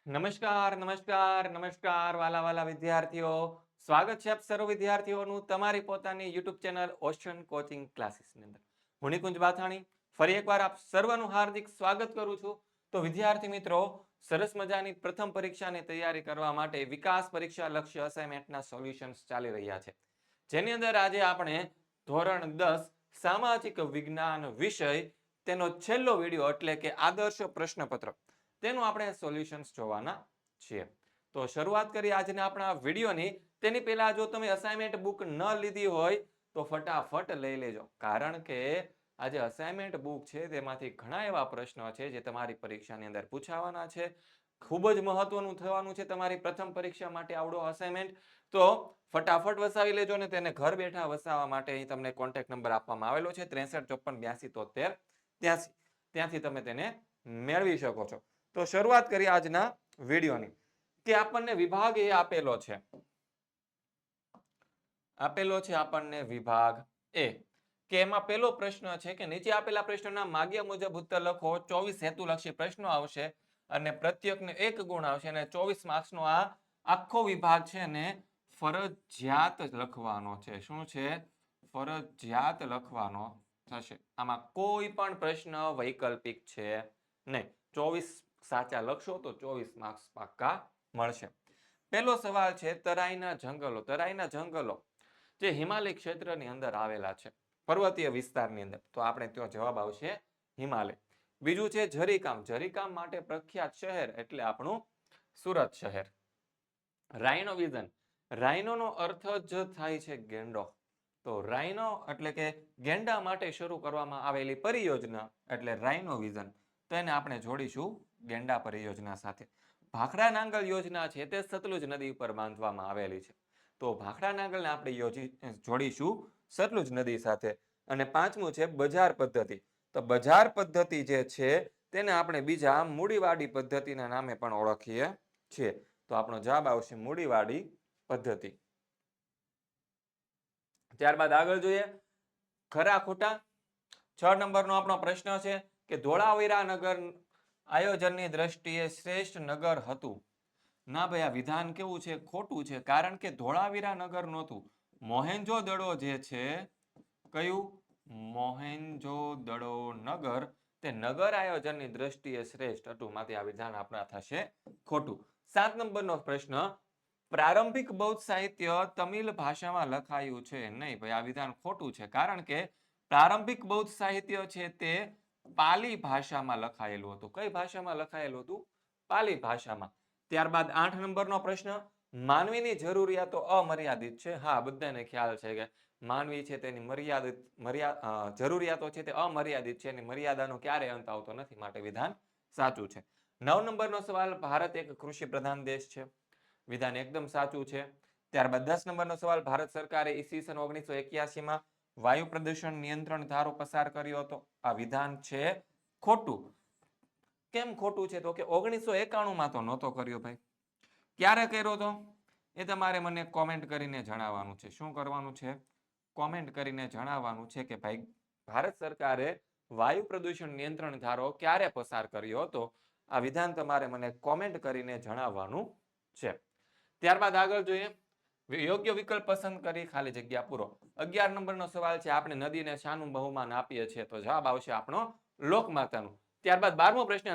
નમસ્કાર નમસ્કાર નમસ્કાર વાલા વાલા વિદ્યાર્થીઓ, સ્વાગત છે આપ સર્વ વિદ્યાર્થીઓનું તમારી પોતાની યુટ્યુબ ચેનલ ઓશન કોચિંગ ક્લાસીસની અંદર. હું નિકુંજ બાથાણી ફરી એકવાર આપ સર્વનું હાર્દિક સ્વાગત કરું છું. તો વિદ્યાર્થી મિત્રો, સરસ મજાની પ્રથમ પરીક્ષાની તૈયારી કરવા માટે વિકાસ પરીક્ષા લક્ષ્ય અસાઇનમેન્ટના સોલ્યુશન્સ ચાલી રહ્યા છે, જેની અંદર આજે આપણે ધોરણ 10 સામાજિક વિજ્ઞાન વિષય તેનો છેલ્લો વિડિયો એટલે કે આદર્શ પ્રશ્નપત્ર તેનું આપણે સોલ્યુશન્સ જોવાના છીએ. તો શરૂઆત કરીએ આજના આપણા વિડીયોની. તેની પહેલા જો તમે અસાઇનમેન્ટ બુક ન લીધી હોય તો ફટાફટ લઈ લેજો, કારણ કે આજે અસાઇનમેન્ટ બુક છે તેમાંથી ઘણા એવા પ્રશ્નો છે જે તમારી પરીક્ષાની અંદર પૂછાવાના છે. ખૂબ જ મહત્વનું થવાનું છે તમારી પ્રથમ પરીક્ષા માટે આવડો અસાઇનમેન્ટ. તો ફટાફટ વસાવી લેજો અને તેને ઘર બેઠા વસાવવા માટે અહીં તમને કોન્ટેક્ટ નંબર આપવામાં આવેલો છે 6354827383. ત્યાંથી તમે તેને મેળવી શકો છો. તો શરૂઆત કરીએ આજના વિડીયોની. કે આપણને વિભાગ એ આપેલો છે આપણને વિભાગ એ, કે એમાં પહેલો પ્રશ્ન છે કે નીચે આપેલા પ્રશ્નોના માગ્યા મુજબ ઉત્તર લખો. 24 હેતુલક્ષી પ્રશ્નો આવશે અને પ્રત્યેકને 1 ગુણ આવશે અને 24 માર્ક્સનો આ આખો વિભાગ છે અને ફરજિયાત લખવાનો છે. શું છે? ફરજિયાત લખવાનો થશે. આમાં કોઈ પણ પ્રશ્ન વૈકલ્પિક છે નહીં. 24 સાચા લખશો તો 24 માર્ક્સ પાક્કા મળશે. પહેલો સવાલ છે તરાઈના જંગલો. તરાઈના જંગલો જે હિમાલય ક્ષેત્રની અંદર આવેલા છે, પર્વતીય વિસ્તારની અંદર, તો આપણે ત્યાં જવાબ આવશે હિમાલય. બીજું છે જરીકામ. જરીકામ માટે પ્રખ્યાત શહેર એટલે આપણું સુરત શહેર. રાઇનો વિઝન. રાઇનોનો અર્થ જ થાય છે ગેંડો. તો રાઇનો એટલે કે ગેંડા માટે શરૂ કરવામાં આવેલી પરિયોજના એટલે રાઇનો વિઝન. તો એને આપણે જોડીશું ગેંડા પરિયોજના સાથે. ભાખડા નાંગલ યોજના છે તે સતલુજ નદી ઉપર બાંધવામાં આવેલી છે, તો ભાખડા નાંગલને આપણે જોડીશું સતલુજ નદી સાથે. અને પાંચમું છે બજાર પદ્ધતિ. તો બજાર પદ્ધતિ જે છે તેને આપણે બીજા મૂડીવાડી પદ્ધતિના નામે પણ ઓળખીએ છીએ. તો આપણો જવાબ આવશે મૂડીવાડી પદ્ધતિ. ત્યારબાદ આગળ જોઈએ ખરા ખોટા. 6 નંબરનો આપણો પ્રશ્ન છે કે ધોળાવીરા નગર આયોજનની દ્રષ્ટિએ શ્રેષ્ઠ નગર હતું. ના ભાઈ, આ વિધાન કેવું છે? ખોટું છે, કારણ કે ધોળાવીરા નગર નહોતું. મોહેન્જો-દડો જે છે, કયું? મોહેન્જો-દડો નગર તે નગર આયોજનની દ્રષ્ટિએ શ્રેષ્ઠ હતું. માંથી આ વિધાન આપણા થશે ખોટું. 7 નંબરનો પ્રશ્ન પ્રારંભિક બૌદ્ધ સાહિત્ય તમિલ ભાષામાં લખાયું છે. નહીં ભાઈ, આ વિધાન ખોટું છે, કારણ કે પ્રારંભિક બૌદ્ધ સાહિત્ય છે તે પાલી ભાષામાં લખાયેલું હતું. કઈ ભાષામાં લખાયેલું હતું? પાલી ભાષામાં. ત્યારબાદ 8 નંબરનો પ્રશ્ન માનવીની જરૂરિયાતો અમર્યાદિત છે. હા, બધાને ખ્યાલ છે કે માનવી છે તેની જરૂરિયાતો છે તે અમર્યાદિત છે અને મર્યાદાનો ક્યારે અંત આવતો નથી, માટે વિધાન સાચું છે. 9 નંબરનો સવાલ ભારત એક કૃષિ પ્રધાન દેશ છે. વિધાન એકદમ સાચું છે. ત્યારબાદ 10 નંબરનો સવાલ ભારત સરકારે ઈસવીસન 1981માં વાયુ પ્રદૂષણ નિયંત્રણ ધારો પસાર કર્યો હતો. આ વિધાન છે ખોટું. કેમ ખોટું છે? તો કે 1991માં તો નહોતો કર્યો ભાઈ. ક્યારે કર્યો હતો એ તમારે મને કોમેન્ટ કરીને જણાવવાનું છે. શું કરવાનું છે? કોમેન્ટ કરીને જણાવવાનું છે કે ભાઈ ભારત સરકારે વાયુ પ્રદૂષણ નિયંત્રણ ધારો ક્યારે પસાર કર્યો હતો. આ વિધાન તમારે મને કોમેન્ટ કરીને જણાવવાનું છે. ત્યારબાદ આગળ જોઈએ યોગ્ય વિકલ્પ પસંદ કરી ખાલી જગ્યા પૂરો. 11 નંબરનો સવાલ છે આપણે નદીને શાનું બહુમાન આપીએ છીએ? તો જવાબ આવશે આપણો લોકમાતાનું. ત્યારબાદ 12મો પ્રશ્ન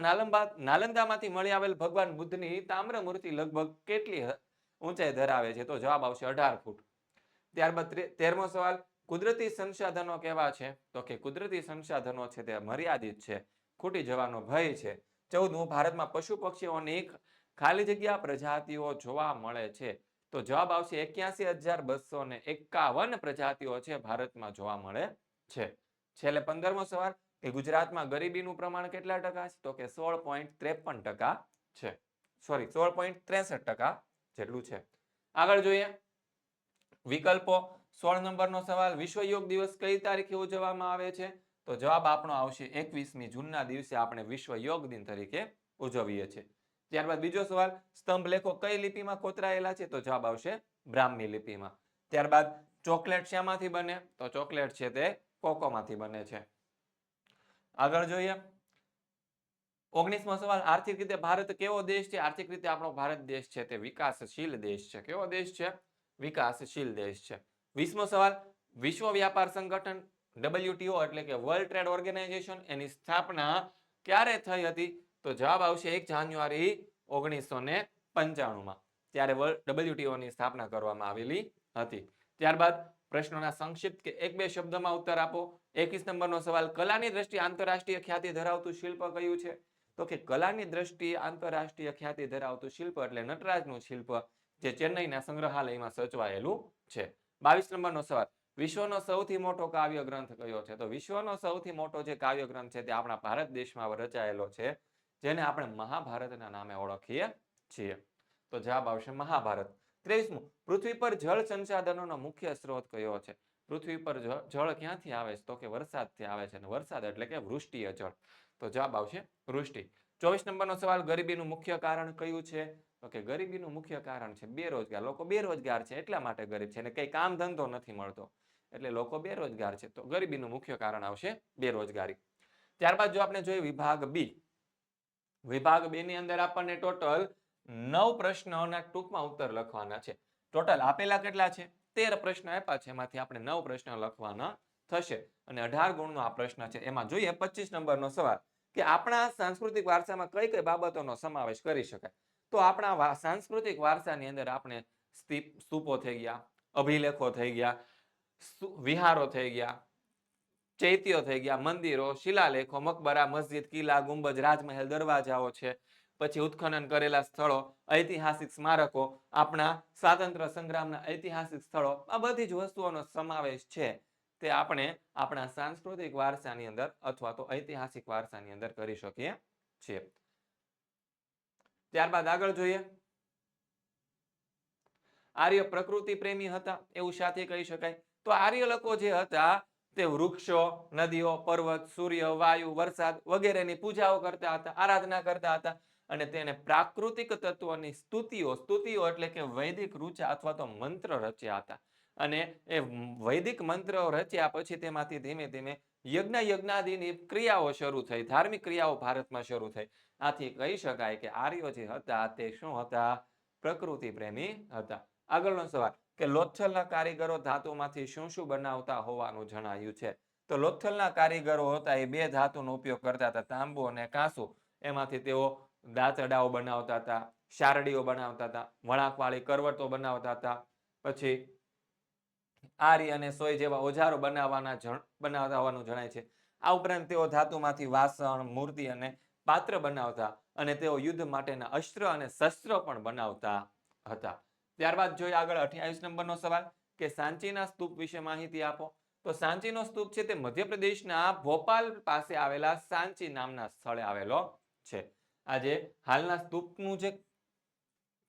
નાલંદામાંથી મળી આવેલ ભગવાન બુદ્ધની તામ્ર મૂર્તિ લગભગ કેટલી ઊંચાઈ ધરાવે છે? તો જવાબ આવશે 18 ફૂટ. ત્યારબાદ 13મો સવાલ કુદરતી સંસાધનો કેવા છે? તો કે કુદરતી સંસાધનો છે તે મર્યાદિત છે, ખૂટી જવાનો ભય છે. 14મું ભારતમાં પશુ પક્ષીઓની ખાલી જગ્યા પ્રજાતિઓ જોવા મળે છે. તો જવાબ આવશે 81,251 પ્રજાતિઓ છે ભારતમાં જોવા મળે છે. છેલ્લે 15મો સવાલ કે ગુજરાતમાં ગરીબીનું પ્રમાણ કેટલા ટકા છે? તો કે 16.53% છે. સોરી, 16.63% જેટલું છે. આગળ જોઈએ વિકલ્પો. 16 નંબરનો સવાલ વિશ્વ યોગ દિવસ કઈ તારીખે ઉજવવામાં આવે છે? તો જવાબ આપણો આવશે 21મી જૂનના દિવસે આપણે વિશ્વ યોગ દિન તરીકે ઉજવીએ છીએ. ત્યારબાદ બીજો સવાલ સ્તંભ લેખો કઈ લિપિમાં કોતરાયેલા છે? તો જવાબ આવશે બ્રાહ્મી લિપિમાં. ત્યારબાદ ચોકલેટ શામાંથી બને? તો ચોકલેટ છે તે કોકોમાંથી બને છે. આગળ જોઈએ 19મો સવાલ, આર્થિક રીતે ભારત કેવો દેશ છે? આર્થિક રીતે આપણો ભારત દેશ છે તે વિકાસશીલ દેશ છે. કેવો દેશ છે? વિકાસશીલ દેશ છે. 20મો સવાલ, વિશ્વ વ્યાપાર સંગઠન WTO એટલે કે વર્લ્ડ ટ્રેડ ઓર્ગેનાઇઝેશન એની સ્થાપના ક્યારે થઈ હતી? તો જવાબ આવશે 1 જાન્યુઆરી 1995માં. ત્યારે WTO ની સ્થાપના કરવામાં આવેલી હતી. ત્યારબાદ પ્રશ્નોના સંક્ષિપ્ત કે એક બે શબ્દમાં ઉત્તર આપો. 21 નંબરનો સવાલ, કલાની દ્રષ્ટિએ આંતરરાષ્ટ્રીય ખ્યાતિ ધરાવતું શિલ્પ કયું છે? તો કે કલાની દ્રષ્ટિએ આંતરરાષ્ટ્રીય ખ્યાતિ ધરાવતું શિલ્પ એટલે નટરાજનું શિલ્પ જે ચેન્નઈના સંગ્રહાલયમાં સચવાયેલું છે. 22 નંબરનો સવાલ, વિશ્વનો સૌથી મોટો કાવ્ય ગ્રંથ કયો છે? તો વિશ્વનો સૌથી મોટો જે કાવ્ય ગ્રંથ છે તે આપણા ભારત દેશમાં રચાયેલો છે, જેને આપણે મહાભારતના નામે ઓળખીએ છીએ. તો જવાબ આવશે મહાભારત. 23મું, પૃથ્વી પર જળ સંસાધનોનો મુખ્ય સ્ત્રોત કયો છે? પૃથ્વી પર જળ ક્યાંથી આવે છે? તો કે વરસાદથી આવે છે. અને વરસાદ એટલે કે વૃષ્ટિય જળ. તો જવાબ આવશે વૃષ્ટિ. 24 નંબરનો સવાલ, ગરીબીનું મુખ્ય કારણ કયું છે? તો કે ગરીબીનું મુખ્ય કારણ છે બેરોજગાર. લોકો બેરોજગાર છે એટલા માટે ગરીબ છે, અને કઈ કામ ધંધો નથી મળતો એટલે લોકો બેરોજગાર છે. તો ગરીબીનું મુખ્ય કારણ આવશે બેરોજગારી. ત્યારબાદ જો આપણે જોઈએ વિભાગ બી. વિભાગ બી ની અંદર આપણને ટોટલ 9 પ્રશ્નોના ટૂંકમાં ઉત્તર લખવાના છે. ટોટલ આપેલા કેટલા છે? 13 પ્રશ્ન આપ્યા છે, એમાંથી આપણે 9 પ્રશ્ન લખવાના થશે અને 18 ગુણનો આ પ્રશ્ન છે. એમાં જોઈએ 25 નંબરનો સવાલ કે આપણા સાંસ્કૃતિક વારસામાં કઈ કઈ બાબતોનો સમાવેશ કરી શકાય? તો આપણા સાંસ્કૃતિક વારસાની અંદર આપણે સ્તૂપો થઈ ગયા, અભિલેખો થઈ ગયા, વિહારો થઈ ગયા, ચૈત્યો થઈ ગયા, મંદિરો, શિલાલેખો, મકબરા, મસ્જિદ, કિલ્લા, ગુંબજ, રાજમહેલ, દરવાજાઓ છે, પછી ઉત્ખનન કરેલા સ્થળો, ઐતિહાસિક સ્મારકો, આપણા સ્વાતંત્ર્ય સંગ્રામના ઐતિહાસિક સ્થળો, આ બધી જ વસ્તુઓનો સમાવેશ છે તે આપણે આપણા સાંસ્કૃતિક વારસાની અંદર અથવા તો ઐતિહાસિક વારસાની અંદર કરી શકીએ છીએ. ત્યારબાદ આગળ જોઈએ, આર્ય પ્રકૃતિ પ્રેમી હતા એવું સાથે કહી શકાય. તો આર્ય લોકો જે હતા તે વૃક્ષો, નદીઓ, પર્વત, સૂર્ય, વાયુ, વરસાદ વગેરેની પૂજાઓ કરતા હતા, આરાધના કરતા હતા અને તેને પ્રાકૃતિક તત્વોની સ્તુતિઓ એટલે કે વૈદિક ઋચા અથવા તો મંત્ર રચ્યા હતા. અને એ વૈદિક મંત્ર રચ્યા પછી તેમાંથી ધીમે ધીમે યજ્ઞાદિની ક્રિયાઓ શરૂ થઈ, ધાર્મિક ક્રિયાઓ ભારતમાં શરૂ થઈ. આથી કહી શકાય કે આર્યો જે હતા તે શું હતા? પ્રકૃતિ પ્રેમી હતા. આગળનો સવાલ કે લોથલના કારીગરો ધાતુમાંથી શું શું બનાવતા હોવાનું જણાયું છે? તો લોથલના કારીગરો હતા એ બે ધાતુનો ઉપયોગ કરતા હતા, તાંબુ અને કાંસુ. એમાંથી તેઓ દાંતરડાઓ બનાવતા હતા, શારડીઓ બનાવતા હતા, વળાંકવાળી કરવટો બનાવતા હતા, પછી આરી અને સોય જેવા ઓજારો બનાવતા હોવાનું જણાય છે. આ ઉપરાંત તેઓ ધાતુમાંથી વાસણ, મૂર્તિ અને પાત્ર બનાવતા અને તેઓ યુદ્ધ માટેના અસ્ત્ર અને શસ્ત્ર પણ બનાવતા હતા. ત્યારબાદ જોઈએ આગળ 28 નંબરનો સવાલ કે સાંચીના સ્તૂપ વિશે માહિતી આપો. તો સાંચીનો સ્તૂપ છે તે મધ્યપ્રદેશના ભોપાલ પાસે આવેલા સાંચી નામના સ્થળે આવેલો છે. આજે હાલના સ્તૂપનું જે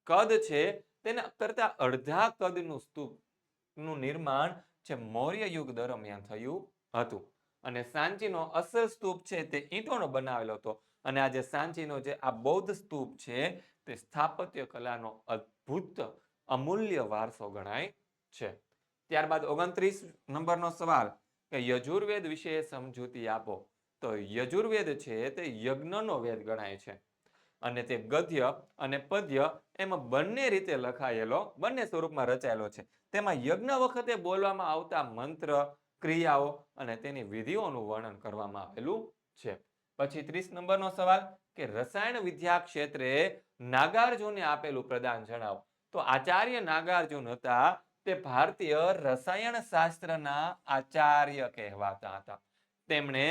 કદ છે તેના કરતા અડધા કદનું સ્તૂપનું નિર્માણ છે મૌર્ય યુગ દરમિયાન થયું હતું. અને સાંચીનો અસલ સ્તૂપ છે તે ઈંટોનો બનાવેલો હતો. અને આજે સાંચીનો જે આ બૌદ્ધ સ્તૂપ છે તે સ્થાપત્ય કલાનો અદ્ભુત અમૂલ્ય વારસો ગણાય છે. ત્યારબાદ 29 નંબરનો સવાલ કે યજુર્વેદ વિશે સમજૂતી આપો. તો યજુર્વેદ છે તે યજ્ઞનો વેદ ગણાય છે અને તે ગદ્ય અને પદ્ય એમાં બંને રીતે લખાયેલો, બંને સ્વરૂપમાં રચાયેલો છે. તેમાં યજ્ઞ વખતે બોલવામાં આવતા મંત્ર, ક્રિયાઓ અને તેની વિધિઓનું વર્ણન કરવામાં આવેલું છે. પછી 30 નંબરનો સવાલ કે રસાયણ વિદ્યા ક્ષેત્રે નાગાર્જુને આપેલું પ્રદાન જણાવો. તો આચાર્ય નાગાર્જુન હતા તે ભારતીય રસાયણ શાસ્ત્રના આચાર્ય કહેવાતા હતા. તેમણે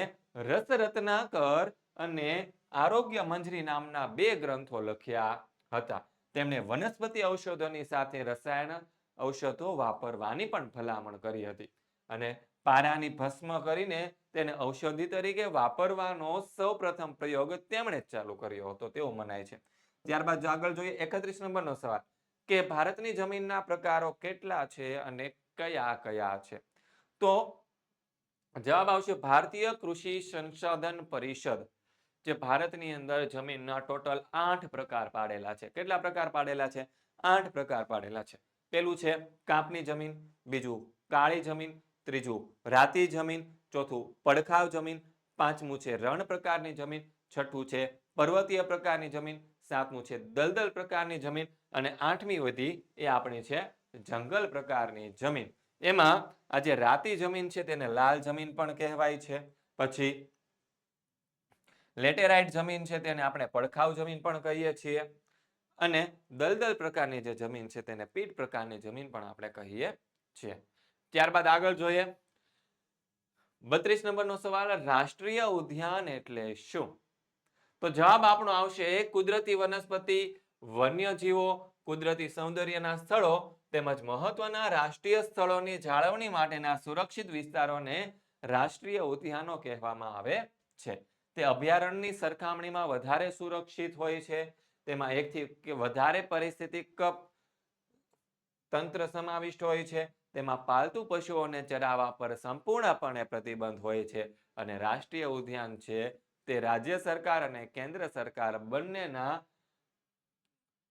રસરત્નાકર અને આરોગ્ય મંજરી નામના 2 ગ્રંથો લખ્યા હતા. તેમણે વનસ્પતિ ઔષધોની સાથે રસાયણ ઔષધો વાપરવાની પણ ભલામણ કરી હતી. અને પારાની ભસ્મ કરીને તેને ઔષધિ તરીકે વાપરવાનો સૌપ્રથમ પ્રયોગ તેમણે જ ચાલુ કર્યો હતો તેવું મનાય છે. ત્યારબાદ જો આગળ જોઈએ 31 નંબરનો સવાલ કે ભારતની જમીનના પ્રકારો કેટલા છે અને કયા કયા છે? તો જવાબ આવશે ભારતીય કૃષિ સંશોધન પરિષદ જે ભારતની અંદર જમીનના ટોટલ 8 પ્રકાર પાડેલા છે. કેટલા પ્રકાર પાડેલા છે? 8 પ્રકાર પાડેલા છે. પેલું છે કાપની જમીન, બીજું કાળી જમીન, ત્રીજું રાતી જમીન, ચોથું પડખાવ જમીન, પાંચમું છે રણ પ્રકારની જમીન, છઠ્ઠું છે પર્વતીય પ્રકારની જમીન, સાતમું છે દલદલ પ્રકારની જમીન અને આઠમી વધી એ આપણી છે જંગલ પ્રકારની જમીન. એમાં આ જે રાતી જમીન છે તેને લાલ જમીન પણ કહેવાય છે. પછી લેટેરાઇટ જમીન છે તેને આપણે પડખાવ જમીન પણ કહીએ છીએ અને દલદલ પ્રકારની જે જમીન છે તેને પીટ પ્રકારની જમીન પણ આપણે કહીએ છીએ. ત્યારબાદ આગળ જોઈએ 32 નંબરનો સવાલ, રાષ્ટ્રીય ઉદ્યાન એટલે શું? તો જવાબ આપણો આવશે કુદરતી વનસ્પતિ, વન્યજીવો, કુદરતી સૌંદર્યના સ્થળો તેમજ મહત્વના રાષ્ટ્રીય સ્થળોની જાળવણી માટેના સુરક્ષિત વિસ્તારોને રાષ્ટ્રીય ઉદ્યાનો કહેવામાં આવે છે. તે અભયારણ્યની સરખામણીમાં વધારે સુરક્ષિત હોય છે. તેમાં એકથી વધારે પારિસ્થિતિક તંત્ર સમાવિષ્ટ હોય છે. તેમાં પાલતુ પશુઓને ચરાવવા પર સંપૂર્ણપણે પ્રતિબંધ હોય છે અને રાષ્ટ્રીય ઉદ્યાન છે તે રાજ્ય સરકાર અને કેન્દ્ર સરકાર બંનેના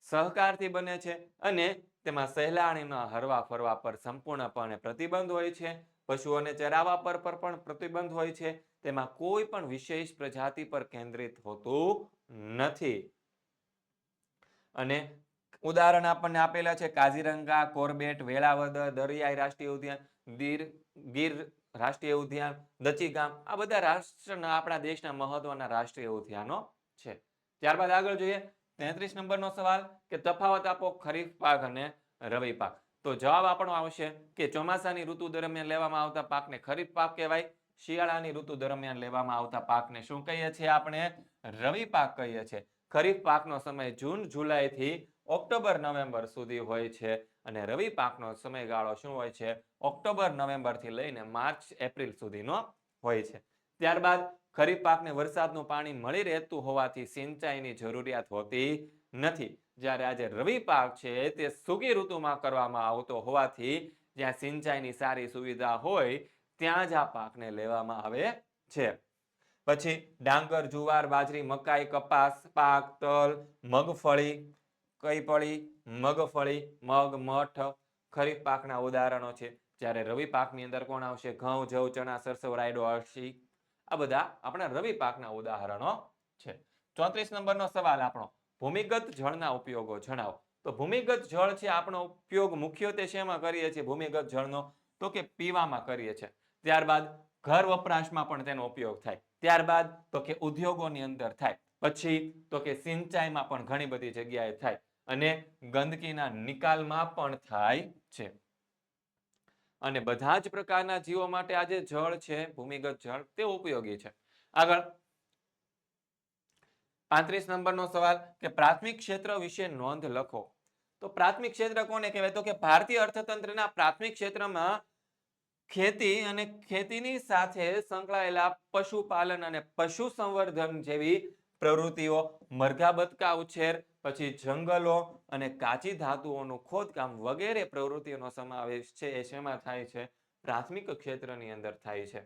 સહકારથી બને છે અને તેમાં સહેલાણીના હરવા ફરવા પર સંપૂર્ણપણે પ્રતિબંધ હોય છે. પશુઓને ચરાવવા પર પણ પ્રતિબંધ હોય છે. તેમાં કોઈ પણ વિશેષ પ્રજાતિ પર કેન્દ્રિત હોતું નથી. અને ઉદાહરણ આપણને આપેલા છે કાઝીરંગા, કોર્બેટ, વેળાવદર, દરિયાઈ રાષ્ટ્રીય ઉદ્યાન, ગીર રાષ્ટ્રીય ઉદ્યાન, દચીગામ, આ બધા આપણા દેશના મહત્વના રાષ્ટ્રીય ઉદ્યાનો છે. ત્યારબાદ આગળ જોઈએ 33 નંબરનો સવાલ કે તફાવત આપો ખરીફ પાક અને રવિ પાક. તો જવાબ આપણો આવશે કે ચોમાસાની ઋતુ દરમિયાન લેવામાં આવતા પાકને ખરીફ પાક કહેવાય. શિયાળાની ઋતુ દરમિયાન લેવામાં આવતા પાકને શું કહીએ છીએ આપણે? રવિ પાક કહીએ છીએ. ખરીફ પાકનો સમય જૂન જુલાઈ થી ઓક્ટોબર નવેમ્બર સુધી હોય છે અને રવિ પાકનો સમયગાળો શું હોય છે? ઓક્ટોબર નવેમ્બર થી લઈને માર્ચ એપ્રિલ સુધીનો હોય છે. ત્યારબાદ ખરીફ પાકને વરસાદનું પાણી મળી રહેતું હોવાથી સિંચાઈની જરૂરિયાત હોતી નથી. જ્યારે આજે રવિ પાક છે તે સૂકી ઋતુમાં કરવામાં આવતો હોવાથી જ્યાં સિંચાઈની સારી સુવિધા હોય ત્યાં જ આ પાકને લેવામાં આવે છે. પછી ડાંગર, જુવાર, બાજરી, મકાઈ, કપાસ પાક, તલ, મગફળી, કઈપળી, મગફળી, મગ, મઠ ખરીફ પાકના ઉદાહરણો છે. જ્યારે રવિ પાકની અંદર કોણ આવશે? ઘઉં, જવ, ચણા, સરસવ, રાયડો, અળસી, આ બધા આપણા રવિ પાકના ઉદાહરણો છે. 34 નંબરનો સવાલ આપણો, ભૂમિગત જળના ઉપયોગો જણાવો. તો ભૂમિગત જળ છે આપણો ઉપયોગ મુખ્યત્વે શેમાં કરીએ છીએ ભૂમિગત જળનો? તો કે પીવામાં કરીએ છીએ. ત્યારબાદ ઘર વપરાશમાં પણ તેનો ઉપયોગ થાય. ત્યારબાદ તો કે ઉદ્યોગોની અંદર થાય. પછી તો કે સિંચાઈમાં પણ ઘણી બધી જગ્યાએ થાય અને ગંદકીના નિકાલમાં પણ થાય છે. અને બધા જ પ્રકારના જીવો માટે આ જે જળ છે ભૂમિગત જળ તે ઉપયોગી છે. આગળ 35 નંબરનો સવાલ કે પ્રાથમિક ક્ષેત્ર વિશે નોંધ લખો. તો પ્રાથમિક ક્ષેત્ર કોને કહેવાય? તો કે ભારતીય અર્થતંત્રના પ્રાથમિક ક્ષેત્રમાં ખેતી અને ખેતીની સાથે સંકળાયેલા પશુપાલન અને પશુ સંવર્ધન જેવી પ્રવૃત્તિઓ, મરઘા બતકા ઉછેર, પછી જંગલો અને કાચી ધાતુઓનું ખોદકામ વગેરે પ્રવૃત્તિઓનો સમાવેશ છે એ શેમાં થાય છે? પ્રાથમિક ક્ષેત્રની અંદર થાય છે.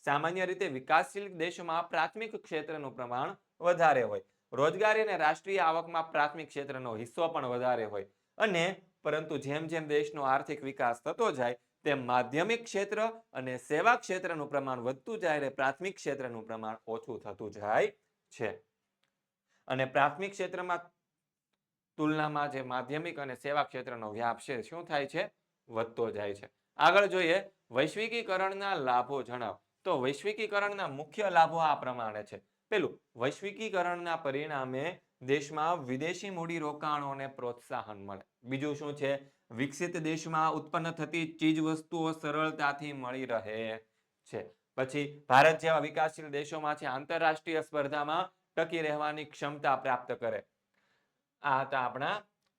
સામાન્ય રીતે વિકાસશીલ દેશોમાં પ્રાથમિક ક્ષેત્રનું પ્રમાણ વધારે હોય. રોજગારી અને રાષ્ટ્રીય આવકમાં પ્રાથમિક ક્ષેત્રનો હિસ્સો પણ વધારે હોય અને પરંતુ જેમ જેમ દેશનો આર્થિક વિકાસ થતો જાય તેમ માધ્યમિક ક્ષેત્ર અને સેવા ક્ષેત્રનું પ્રમાણ વધતું જાય અને પ્રાથમિક ક્ષેત્રનું પ્રમાણ ઓછું થતું જાય છે. અને પ્રાથમિક ક્ષેત્રમાં તુલનામાં જે માધ્યમિક અને સેવા ક્ષેત્રનો વ્યાપ છે શું થાય છે? વધતો જાય છે. આગળ જોઈએ વૈશ્વિકીકરણના લાભો જણાવો. તો વૈશ્વિકીકરણના મુખ્ય લાભો આ પ્રમાણે છે. પેલું, વૈશ્વિકીકરણના પરિણામે દેશમાં વિદેશી મૂડીરોકાણોને પ્રોત્સાહન મળે. બીજું શું છે? વિકસિત દેશમાં ઉત્પન્ન થતી ચીજ વસ્તુઓ સરળતાથી મળી રહે છે. પછી ભારત જેવા વિકાસશીલ દેશોમાં છે આંતરરાષ્ટ્રીય સ્પર્ધામાં ટકી રહેવાની ક્ષમતા પ્રાપ્ત કરે. આ હતા આપણા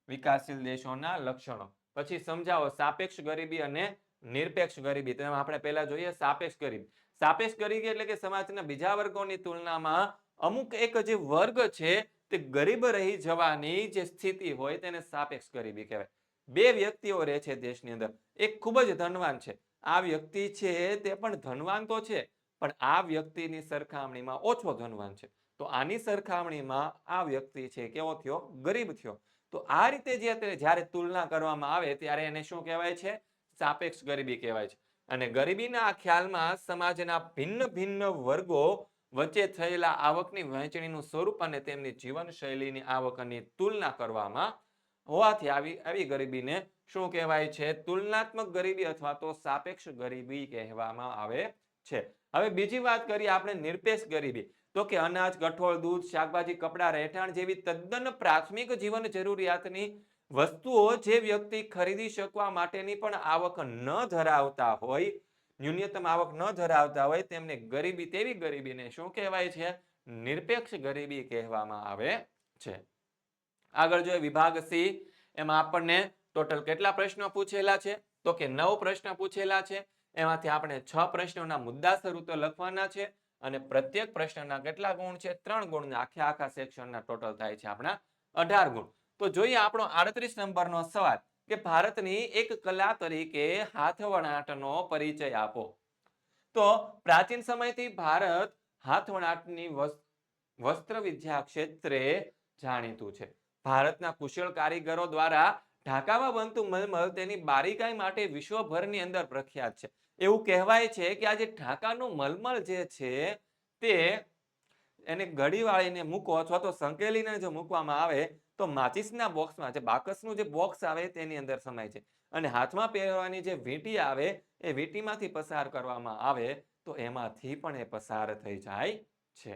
વિકાસશીલ દેશોના લક્ષણો. પછી સમજાવો સાપેક્ષ ગરીબી અને નિરપેક્ષ ગરીબી. તેમાં આપણે પહેલા જોઈએ સાપેક્ષ ગરીબી. સાપેક્ષ ગરીબી એટલે કે સમાજના બીજા વર્ગોની તુલનામાં અમુક એક જે વર્ગ છે તે ગરીબ રહી જવાની જે સ્થિતિ હોય તેને સાપેક્ષ ગરીબી કહેવાય. બે વ્યક્તિઓ રહે છે દેશની અંદર. એક ખૂબ જ ધનવાન છે. આ વ્યક્તિ છે તે પણ ધનવાન તો છે પણ આ વ્યક્તિની સરખામણીમાં ઓછો ધનવાન છે. તો આની સરખામણીમાં આ વ્યક્તિ છે કેવો થયો? ગરીબ થયો. તો આ રીતે જ્યારે તુલના કરવામાં આવે ત્યારે એને શું કહેવાય છે? સાપેક્ષ ગરીબી કહેવાય છે. અને ગરીબીના આ ખ્યાલમાં સમાજના ભિન્ન ભિન્ન વર્ગો વચ્ચે થયેલા આવકની વહેંચણીનું સ્વરૂપ અને તેમની જીવનશૈલીની આવકની તુલના કરવામાં હોવાથી આવી ગરીબીને શું કહેવાય છે? તુલનાત્મક ગરીબી અથવા તો સાપેક્ષ ગરીબી કહેવામાં આવે છે. હવે બીજી વાત કરીએ આપણે નિરપેક્ષ ગરીબી. તો કે અનાજ, કઠોળ, દૂધ, શાકભાજી, કપડાં, રહેઠાણ જેવી તદ્દન પ્રાથમિક જીવન જરૂરિયાતની વસ્તુઓ જે વ્યક્તિ ખરીદી શકવા માટેની પણ આવક ન ધરાવતા હોય, ન્યૂનતમ આવક ન ધરાવતા હોય, તેમને ગરીબી, તેવી ગરીબીને શું કહેવાય છે? નિરપેક્ષ ગરીબી કહેવામાં આવે છે. આગળ જોઈએ વિભાગ સી. એમાં આપણને ટોટલ કેટલા પ્રશ્નો પૂછેલા છે? તો કે 9 પ્રશ્ન પૂછેલા છે. એમાંથી આપણે 6 પ્રશ્નોના મુદ્દાસર ઉત્તર લખવાના છે અને પ્રત્યેક પ્રશ્નના કેટલા ગુણ છે? 3 ગુણ. આખા સેક્શનના ટોટલ થાય છે આપણા 18 ગુણ. તો જોઈએ આપણો 38 નંબરનો સવાલ કે ભારતની એક કલા તરીકે હાથવણાટનો પરિચય આપો. તો પ્રાચીન સમયથી ભારત હાથવણાટની વસ્ત્ર વિદ્યા ક્ષેત્રે જાણીતું છે. ભારતના કુશળ કારીગરો દ્વારા ઢાકામાં બનતું મલમલ તેની બારીકાઈ માટે વિશ્વભરની અંદર પ્રખ્યાત છે. એવું કહેવાય છે કે આ જે ઢાકાનું મલમલ જે છે તે એને ગળી વાળીને મૂકો અથવા તો સંકેલીને જો મૂકવામાં આવે તો માચિસના બોક્સમાં, જે બાકસનું જે બોક્સ આવે તેની અંદર સમાય છે અને હાથમાં પહેરવાની જે વીંટી આવે એ વીંટીમાંથી પસાર કરવામાં આવે તો એમાંથી પણ એ પસાર થઈ જાય છે.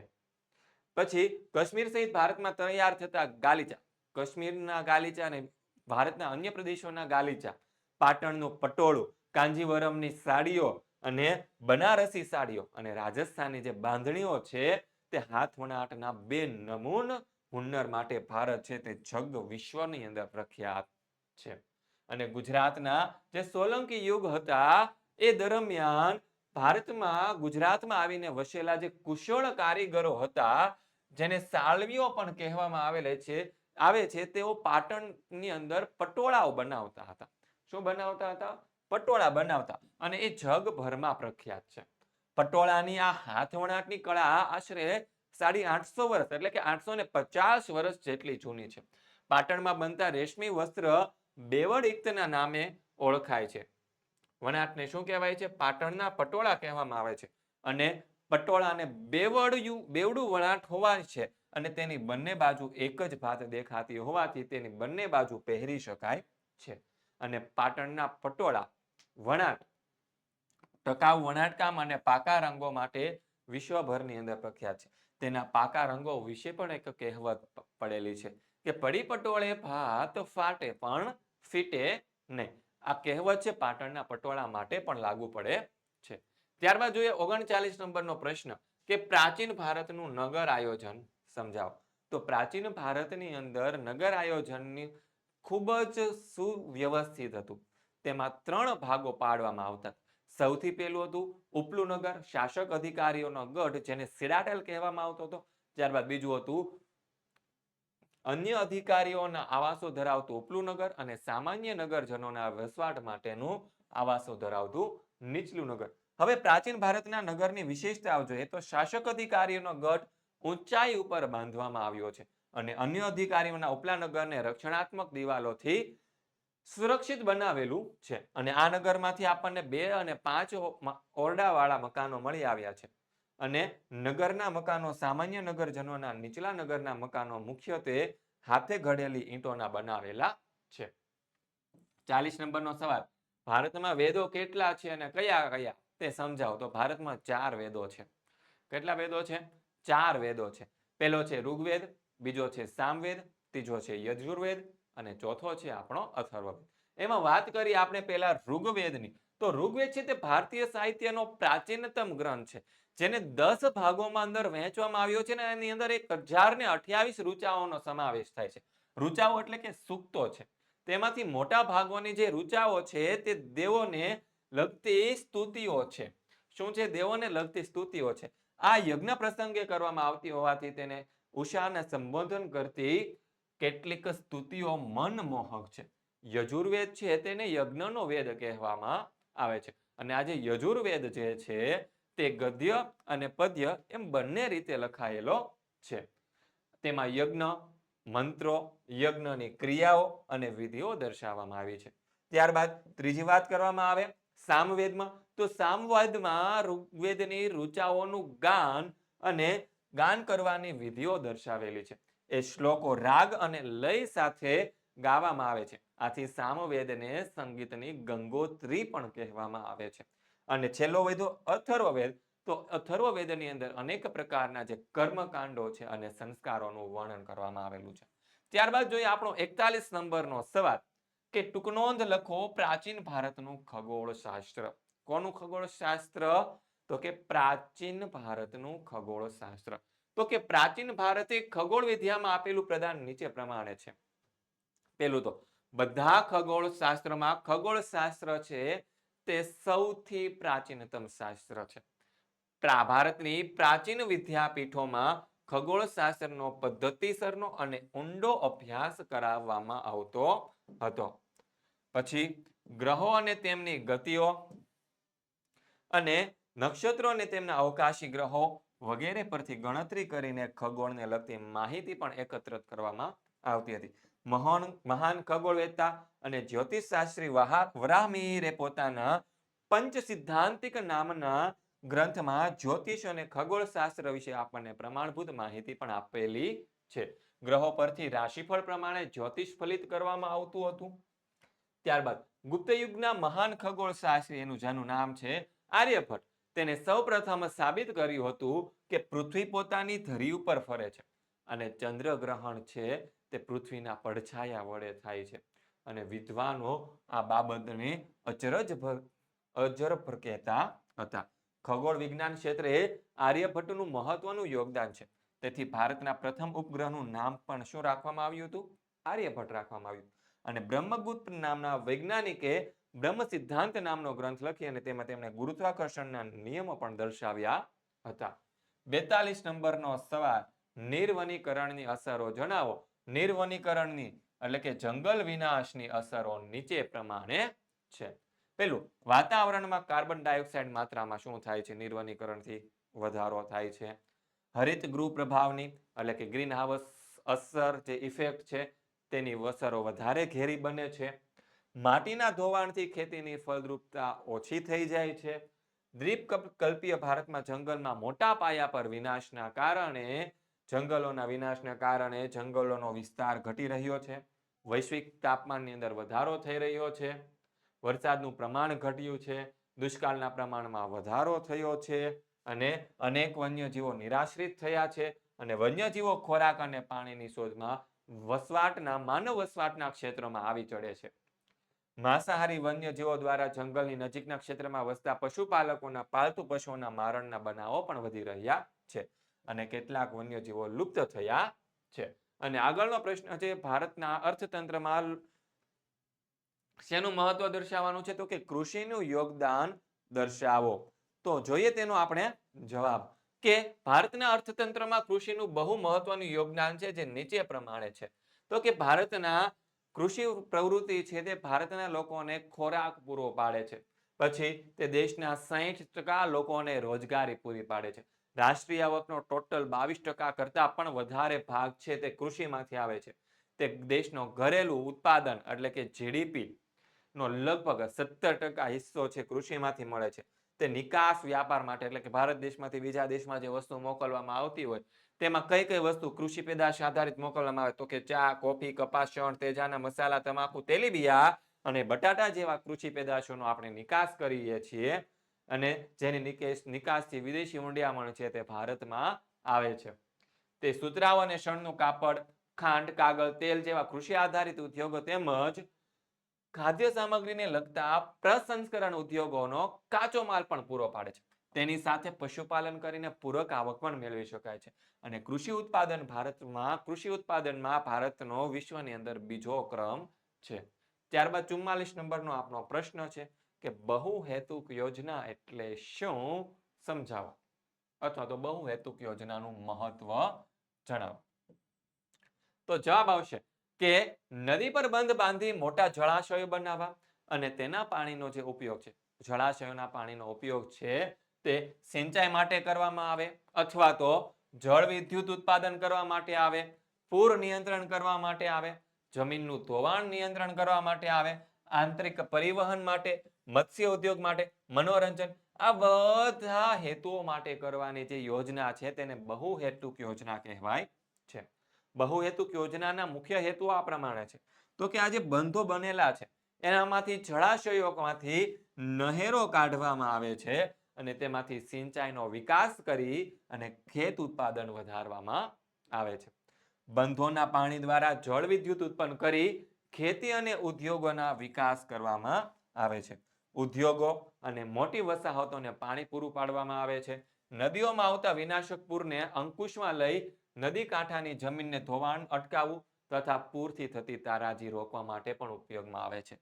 પછી કાશ્મીર સહિત ભારતમાં તૈયાર થતા ગાલીચા, કાશ્મીરના ગાલીચા અને ભારતના અન્ય પ્રદેશોના ગાલીચા, પાટણનું પટોળું, કાંજીવરમની સાડીઓ અને બનારસી સાડીઓ અને રાજસ્થાનની જે બાંધણીઓ છે તે હાથવણાટના 2 નમૂન હુન્નર માટે ભારત છે તે જગ વિશ્વની અંદર પ્રખ્યાત છે. અને ગુજરાતના જે સોલંકી યુગ હતા એ દરમિયાન ભારતમાં, ગુજરાતમાં આવીને વસેલા જે કુશળ કારીગરો હતા, જેને સાળવીઓ પણ કહેવામાં આવે છે, તેઓ પાટણની અંદર પટોળાઓ બનાવતા હતા. શું બનાવતા હતા? પટોળા બનાવતા અને એ જગભરમાં પ્રખ્યાત છે. પટોળાની આ હાથવણાટની કળા આશરે 850 વર્ષ એટલે કે 850 વર્ષ જેટલી જૂની છે. પાટણમાં બનતા રેશમી વસ્ત્ર બેવડ-ઇક્તના નામે ઓળખાય છે. વણાટને શું કહેવાય છે? પાટણના પટોળા કહેવામાં આવે છે અને પટોળાને બેવડું વણાટ હોવા છે અને તેની બંને બાજુ એક જ ભાત દેખાતી હોવાથી તેની બંને બાજુ પહેરી શકાય છે. અને પાટણના પટોળા વણાટ ટકાઉ વણાટકામ અને પાકા રંગો માટે વિશ્વભરની અંદર પ્રખ્યાત છે. તેના પાકા રંગો વિશે પણ એક કહેવત પડેલી છે કે પડી પટોળે ભાત ફાટે પણ ફીટે નહીં. આ કહેવત છે પાટણના પટોળા માટે પણ લાગુ પડે છે. ત્યારબાદ જોઈએ 39 નંબરનો પ્રશ્ન કે પ્રાચીન ભારતનું નગર આયોજન સમજાવો. તો પ્રાચીન ભારતની અંદર નગર આયોજનની ખૂબ જ સુવ્યવસ્થિત હતું. તેમાં 3 ભાગો પાડવામાં આવતા. સૌથી પહેલું હતું ઉપલું નગર, શાસક અધિકારીઓનો ગઢ જેને સિડાટેલ કહેવામાં આવતો હતો. ત્યારબાદ બીજું હતું અન્ય અધિકારીઓના આવાસો ધરાવતું ઉપલું નગર અને સામાન્ય નગરજનોના વસવાટ માટેનું આવાસો ધરાવતું નીચલું નગર. હવે પ્રાચીન ભારતના નગરની વિશેષતાઓ જોઈએ તો શાસક અધિકારીઓનો ગઢ ઊંચાઈ ઉપર બાંધવામાં આવ્યો છે અને અન્ય અધિકારીઓના ઉપલા નગરને રક્ષણાત્મક દિવાલોથી સુરક્ષિત બનાવેલું છે. અને આ નગરમાંથી આપણને 2 અને 5 ઓરડાવાળા મકાનો મળી આવ્યા છે. અને નગરના મકાનો સામાન્ય નગરજનોના નીચલા નગરના મકાનો મુખ્યત્વે હાથે ઘડેલી ઈંટોના બનાવેલા છે. 40 નંબરનો સવાલ, ભારતમાં વેદો કેટલા છે અને કયા કયા તે સમજાવો. તો ભારતમાં 4 વેદો છે. કેટલા વેદો છે? 4 વેદો છે. પહેલો છે ઋગ્વેદ, બીજો છે સામવેદ, ત્રીજો છે યજુર્વેદ અને ચોથો છે આપણો અથર્વવેદ. એમાં વાત કરી આપણે પહેલા ઋગ્વેદની. તો ઋગ્વેદ છે તે ભારતીય સાહિત્યનો પ્રાચીનતમ ગ્રંથ છે જેને 10 ભાગોમાં અંદર વહેંચવામાં આવ્યો છે અને એની અંદર 1028 ઋચાઓનો સમાવેશ થાય છે. ઋચાઓ એટલે કે સૂક્તો છે. તેમાંથી મોટા ભાગોની જે ઋચાઓ છે તે દેવોને લગતી સ્તુતિઓ છે. શું છે? દેવોને લગતી સ્તુતિઓ છે. આ યજ્ઞ પ્રસંગે કરવામાં આવતી હોવાથી તેને ઉષાને સંબોધન કરતી કેટલીક સ્તુતિઓ મનમોહક છે. યજુર્વેદ છે તેને યજ્ઞનો વેદ કહેવામાં આવે છે અને આ જે યજુર્વેદ જે છે તે ગદ્ય અને પદ્ય એમ બંને રીતે લખાયેલો છે. તેમાં યજ્ઞ, મંત્રો, યજ્ઞની ક્રિયાઓ અને વિધિઓ દર્શાવવામાં આવી છે. ત્યારબાદ ત્રીજી વાત કરવામાં આવે સામવેદમાં. તો સામવેદમાં ઋગ્વેદની ઋચાઓનું ગાન અને ગાન કરવાની વિધિઓ દર્શાવેલી છે. એ શ્લોકો રાગ અને લય સાથે ગાવામાં આવે છે. આથી સામવેદને સંગીતની ગંગોત્રી પણ કહેવામાં આવે છે. અને છેલ્લો વેદો અથર્વવેદ. તો અથર્વવેદની અંદર અનેક પ્રકારના જે કર્મકાંડો છે અને સંસ્કારોનું વર્ણન કરવામાં આવેલું છે. ત્યારબાદ જોઈએ આપણો 41 નંબરનો સવાલ કે ટૂંકનોંધ લખો પ્રાચીન ભારતનું ખગોળશાસ્ત્ર. કોનું ખગોળશાસ્ત્ર? તો કે પ્રાચીન ભારતનું ખગોળશાસ્ત્ર. તો કે પ્રાચીન ભારતે ખગોળ વિદ્યામાં આપેલું પ્રદાન નીચે પ્રમાણે છે. પેલું તો બધા ખગોળશાસ્ત્રમાં ખગોળશાસ્ત્ર છે તે સૌથી પ્રાચીનતમ શાસ્ત્ર છે. ભારતની પ્રાચીન વિદ્યાપીઠોમાં ખગોળશાસ્ત્રનો પદ્ધતિસરનો અને ઊંડો અભ્યાસ કરાવવામાં આવતો હતો. પછી ગ્રહો અને તેમની ગતિઓ અને નક્ષત્રો અને તેમના અવકાશી ગ્રહો વગેરે પરથી ગણતરી કરીને ખગોળને લગતી માહિતી પણ એકત્રિત કરવામાં આવતી હતી. મહાન ખગોળવેત્તા અને જ્યોતિષશાસ્ત્રી વરાહમિહિરે પોતાના પંચ સિદ્ધાંતિક નામના ગ્રંથમાં જ્યોતિષ અને ખગોળશાસ્ત્ર વિશે આપણને પ્રમાણભૂત માહિતી પણ આપેલી છે. ગ્રહો પરથી રાશિફળ પ્રમાણે જ્યોતિષ ફલિત કરવામાં આવતું હતું. ત્યારબાદ ગુપ્ત યુગના મહાન ખગોળશાસ્ત્રી, એનું જેનું નામ છે આર્યભટ્ટ, તેને સૌપ્રથમ સાબિત કર્યું હતું કે પૃથ્વી પોતાની ધરી ઉપર ફરે છે અને ચંદ્રગ્રહણ છે તે પૃથ્વીના પડછાયા વડે થાય છે. અને વિદ્વાનો આ બાબતને અજરફ કહેતા હતા. ખગોળ વિજ્ઞાન ક્ષેત્રે આર્યભટ્ટનું મહત્વનું યોગદાન છે. તેથી ભારતના પ્રથમ ઉપગ્રહનું નામ પણ શું રાખવામાં આવ્યું હતું? આર્યભટ્ટ રાખવામાં આવ્યું. અને બ્રહ્મગુપ્ત નામના વૈજ્ઞાનિકે બ્રહ્મ સિદ્ધાંત નામનો ગ્રંથ લખી અને તેમાં તેમણે ગુરુત્વાકર્ષણના નિયમો પણ દર્શાવ્યા હતા. 42 નંબરનો સવાલ, નિર્વનીકરણની અસરો જણાવો. નિર્વનીકરણની એટલે કે જંગલ વિનાશની અસરો નીચે પ્રમાણે છે. પેલું, વાતાવરણમાં કાર્બન ડાયોક્સાઇડ માત્રામાં શું થાય છે? નિર્વનીકરણથી વધારો થાય છે. હરિત ગૃહ પ્રભાવની એટલે કે ગ્રીન હાઉસ અસર જે ઇફેક્ટ છે તેની અસરો વધારે ઘેરી બને છે. માટીના ધોવાણથી ખેતીની ફળદ્રુપતા ઓછી થઈ જાય છે. દ્વીપકલ્પીય ભારતમાં જંગલમાં મોટા પાયા પર વિનાશના કારણે જંગલોનો વિસ્તાર ઘટી રહ્યો છે. વૈશ્વિક તાપમાનની અંદર વધારો થઈ રહ્યો છે. વરસાદનું પ્રમાણ ઘટ્યું છે. દુષ્કાળના પ્રમાણમાં વધારો થયો છે અને અનેક વન્યજીવો નિરાશ્રિત થયા છે. અને વન્યજીવો ખોરાક અને પાણીની શોધમાં માનવ વસવાટના ક્ષેત્રમાં આવી ચડે છે. માંસાહારી વન્યજીવો દ્વારા જંગલની નજીકના ક્ષેત્રમાં વસતા પશુપાલકોના પાલતુ પશુઓના મારણના બનાવો પણ વધી રહ્યા છે અને કેટલાક વન્યજીવો લુપ્ત થયા છે. અને આગળનો પ્રશ્ન છે, ભારતના અર્થતંત્રમાં શેનું મહત્વ દર્શાવવાનું છે? તો કે કૃષિનું યોગદાન દર્શાવો. તો જોઈએ તેનો આપણે જવાબ કે ભારતના અર્થતંત્રમાં કૃષિનું બહુ મહત્વનું યોગદાન છે, જે નીચે પ્રમાણે છે. તો કે ભારતના કૃષિ પ્રવૃત્તિ છે તે ભારતના લોકોને ખોરાક પૂરો પાડે છે. પછી તે દેશના 60% લોકોને રોજગારી પૂરી પાડે છે. રાષ્ટ્રીય આવકનો ટોટલ 22% કરતા પણ વધારે ભાગ છે તે કૃષિમાંથી આવે છે. તે દેશનો ઘરેલું ઉત્પાદન એટલે કે જીડીપી નો લગભગ 17% હિસ્સો છે કૃષિમાંથી મળે છે. તે નિકાસ વ્યાપાર માટે એટલે કે ભારત દેશમાંથી બીજા દેશમાં જે વસ્તુ મોકલવામાં આવતી હોય તેમાં કઈ કઈ વસ્તુ કૃષિ પેદાશ આધારિત મોકલવામાં આવે? તો કે ચા, કોફી, કપાસ, શણ, તેજાના મસાલા, તમાકુ, તેલીબિયા અને બટાટા જેવા કૃષિ પેદાશોનો આપણે નિકાસ કરીએ છીએ અને જેની નિકાસથી વિદેશી ઊંડિયામણ છે તે ભારતમાં આવે છે. તે સુતરાઉ અને શણનું કાપડ, ખાંડ, કાગળ, તેલ જેવા કૃષિ આધારિત ઉદ્યોગો તેમજ ખાદ્ય સામગ્રીને લગતા પ્રસંસ્કરણ ઉદ્યોગોનો કાચો માલ પણ પૂરો પાડે છે. તેની સાથે પશુપાલન કરીને પૂરક આવક પણ મેળવી શકાય છે. અને કૃષિ ઉત્પાદનમાં ભારતનો વિશ્વની અંદર બીજો ક્રમ છે. ત્યારબાદ 44 નંબરનો આપણો પ્રશ્ન છે કે બહુહેતુક યોજના એટલે શું? સમજાવો અથવા તો બહુહેતુક યોજનાનું મહત્વ જણાવો. તો જવાબ આવશે કે નદી પર બંધ બાંધી મોટા જળાશયો બનાવવા અને તેના પાણીનો જે ઉપયોગ છે, જળાશયોના પાણીનો ઉપયોગ છે તે સિંચાઈ માટે કરવામાં આવે અથવા તો જળ વિદ્યુત ઉત્પાદન કરવા માટે આવે, પૂર નિયંત્રણ કરવા માટે આવે, જમીનનું ધોવાણ નિયંત્રણ કરવા માટે આવે, આંતરિક પરિવહન માટે, મત્સ્ય ઉદ્યોગ માટે, મનોરંજન આ બધા હેતુઓ માટે કરવાની જે યોજના છે તેને બહુહેતુક યોજના કહેવાય છે. બહુહેતુક યોજનાના મુખ્ય હેતુઓ આ પ્રમાણે છે. તો કે આ જે બંધો બનેલા છે એનામાંથી જળાશયોમાંથી નહેરો કાઢવામાં આવે છે અને તેમાંથી સિંચાઈનો વિકાસ કરી અને ખેત ઉત્પાદન વધારવામાં આવે છે. બંધોના પાણી દ્વારા જળ વિદ્યુત ઉત્પન્ન કરી ખેતી અને ઉદ્યોગોના વિકાસ કરવામાં આવે છે. ઉદ્યોગો અને મોટી વસાહતોને પાણી પૂરું પાડવામાં આવે છે. નદીઓમાં આવતા વિનાશક પૂરને અંકુશમાં લઈ નદી કાંઠાની જમીનને ધોવાણ અટકાવવું તથા પૂરથી થતી તારાજી રોકવા માટે પણ ઉપયોગમાં આવે છે.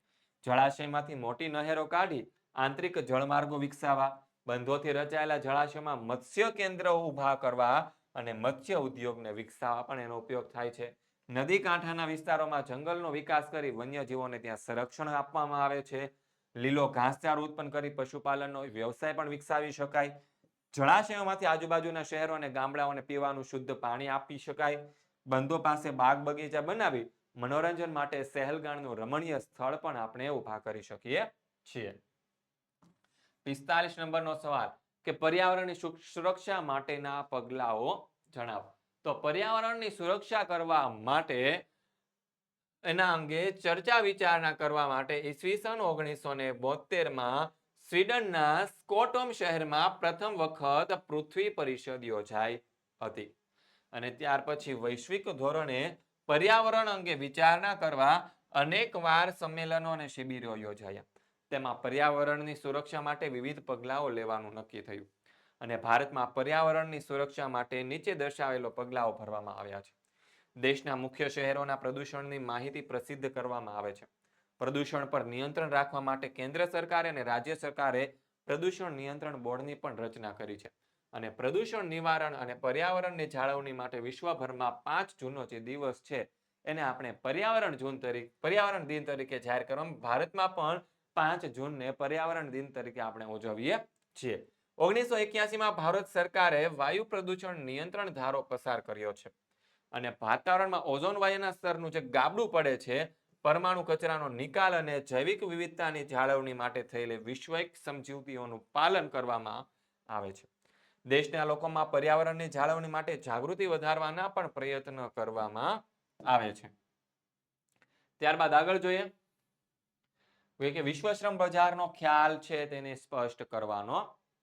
જળાશયમાંથી મોટી નહેરો કાઢી આંતરિક જળમાર્ગો વિકસાવવા, બંધોથી રચાયેલા જળાશયમાં મત્સ્ય કેન્દ્રો ઊભા કરવા અને મત્સ્ય ઉદ્યોગને વિકસાવવા પણ એનો ઉપયોગ થાય છે. નદી કાંઠાના વિસ્તારોમાં જંગલનો વિકાસ કરી વન્યજીવોને ત્યાં સંરક્ષણ આપવામાં આવે છે. લીલો ઘાસચારો ઉત્પન્ન કરી પશુપાલનનો વ્યવસાય પણ વિકસાવી શકાય. જળાશયોમાંથી આજુબાજુના શહેરો અને ગામડાઓને પીવાનું શુદ્ધ પાણી આપી શકાય. બંધો પાસે બાગ બગીચા બનાવી મનોરંજન માટે સહેલગામનું રમણીય સ્થળ પણ આપણે ઊભા કરી શકીએ છીએ. 45 નંબરનો સવાલ કે પર્યાવરણની સુરક્ષા માટેના પગલાઓ જણાવો. તો પર્યાવરણની સુરક્ષા કરવા માટે એના અંગે ચર્ચા વિચારણા કરવા માટે ઈસવીસન 1972માં સ્વીડનના સ્કોટહોમ શહેરમાં પ્રથમ વખત પૃથ્વી પરિષદ યોજાઈ હતી અને ત્યાર પછી વૈશ્વિક ધોરણે પર્યાવરણ અંગે વિચારણા કરવા અનેક વાર સંમેલનો અને શિબિરો યોજાયા. તેમાં પર્યાવરણની સુરક્ષા માટે વિવિધ પગલાઓ લેવાનું નક્કી થયું અને ભારતમાં પર્યાવરણની સુરક્ષા માટે નીચે દર્શાવેલો પગલાઓ ભરવામાં આવ્યા છે. દેશના મુખ્ય શહેરોના પ્રદૂષણની માહિતી પ્રસિદ્ધ કરવામાં આવે છે. પ્રદૂષણ પર નિયંત્રણ રાખવા માટે કેન્દ્ર સરકારે અને રાજ્ય સરકારે પ્રદૂષણ નિયંત્રણ બોર્ડની પણ રચના કરી છે અને પ્રદૂષણ નિવારણ અને પર્યાવરણની જાળવણી માટે વિશ્વભરમાં 5 જૂનનો જે દિવસ છે એને આપણે પર્યાવરણ દિન તરીકે જાહેર કરવામાં. ભારતમાં પણ 5 જૂનને પર્યાવરણ દિન તરીકે આપણે ઉજવીએ છીએ. 1981માં ભારત સરકારે વાયુ પ્રદૂષણ નિયંત્રણ ધારો પસાર કર્યો છે અને વાતાવરણમાં ઓઝોન વાયુના સ્તરનું જે ગાબડું પડે છે, પરમાણુ કચરાનો નિકાલ અને જૈવિક વિવિધતાની જાળવણી માટે થયેલી વૈશ્વિક સમજૂતીઓનું પાલન કરવામાં આવે છે. દેશના લોકોમાં પર્યાવરણની જાળવણી માટે જાગૃતિ વધારવાના પણ પ્રયત્ન કરવામાં આવે છે. ત્યારબાદ આગળ જોઈએ કે વિશ્વ શ્રમ બજારનો ખ્યાલ છે તેને સ્પષ્ટ કરવાનો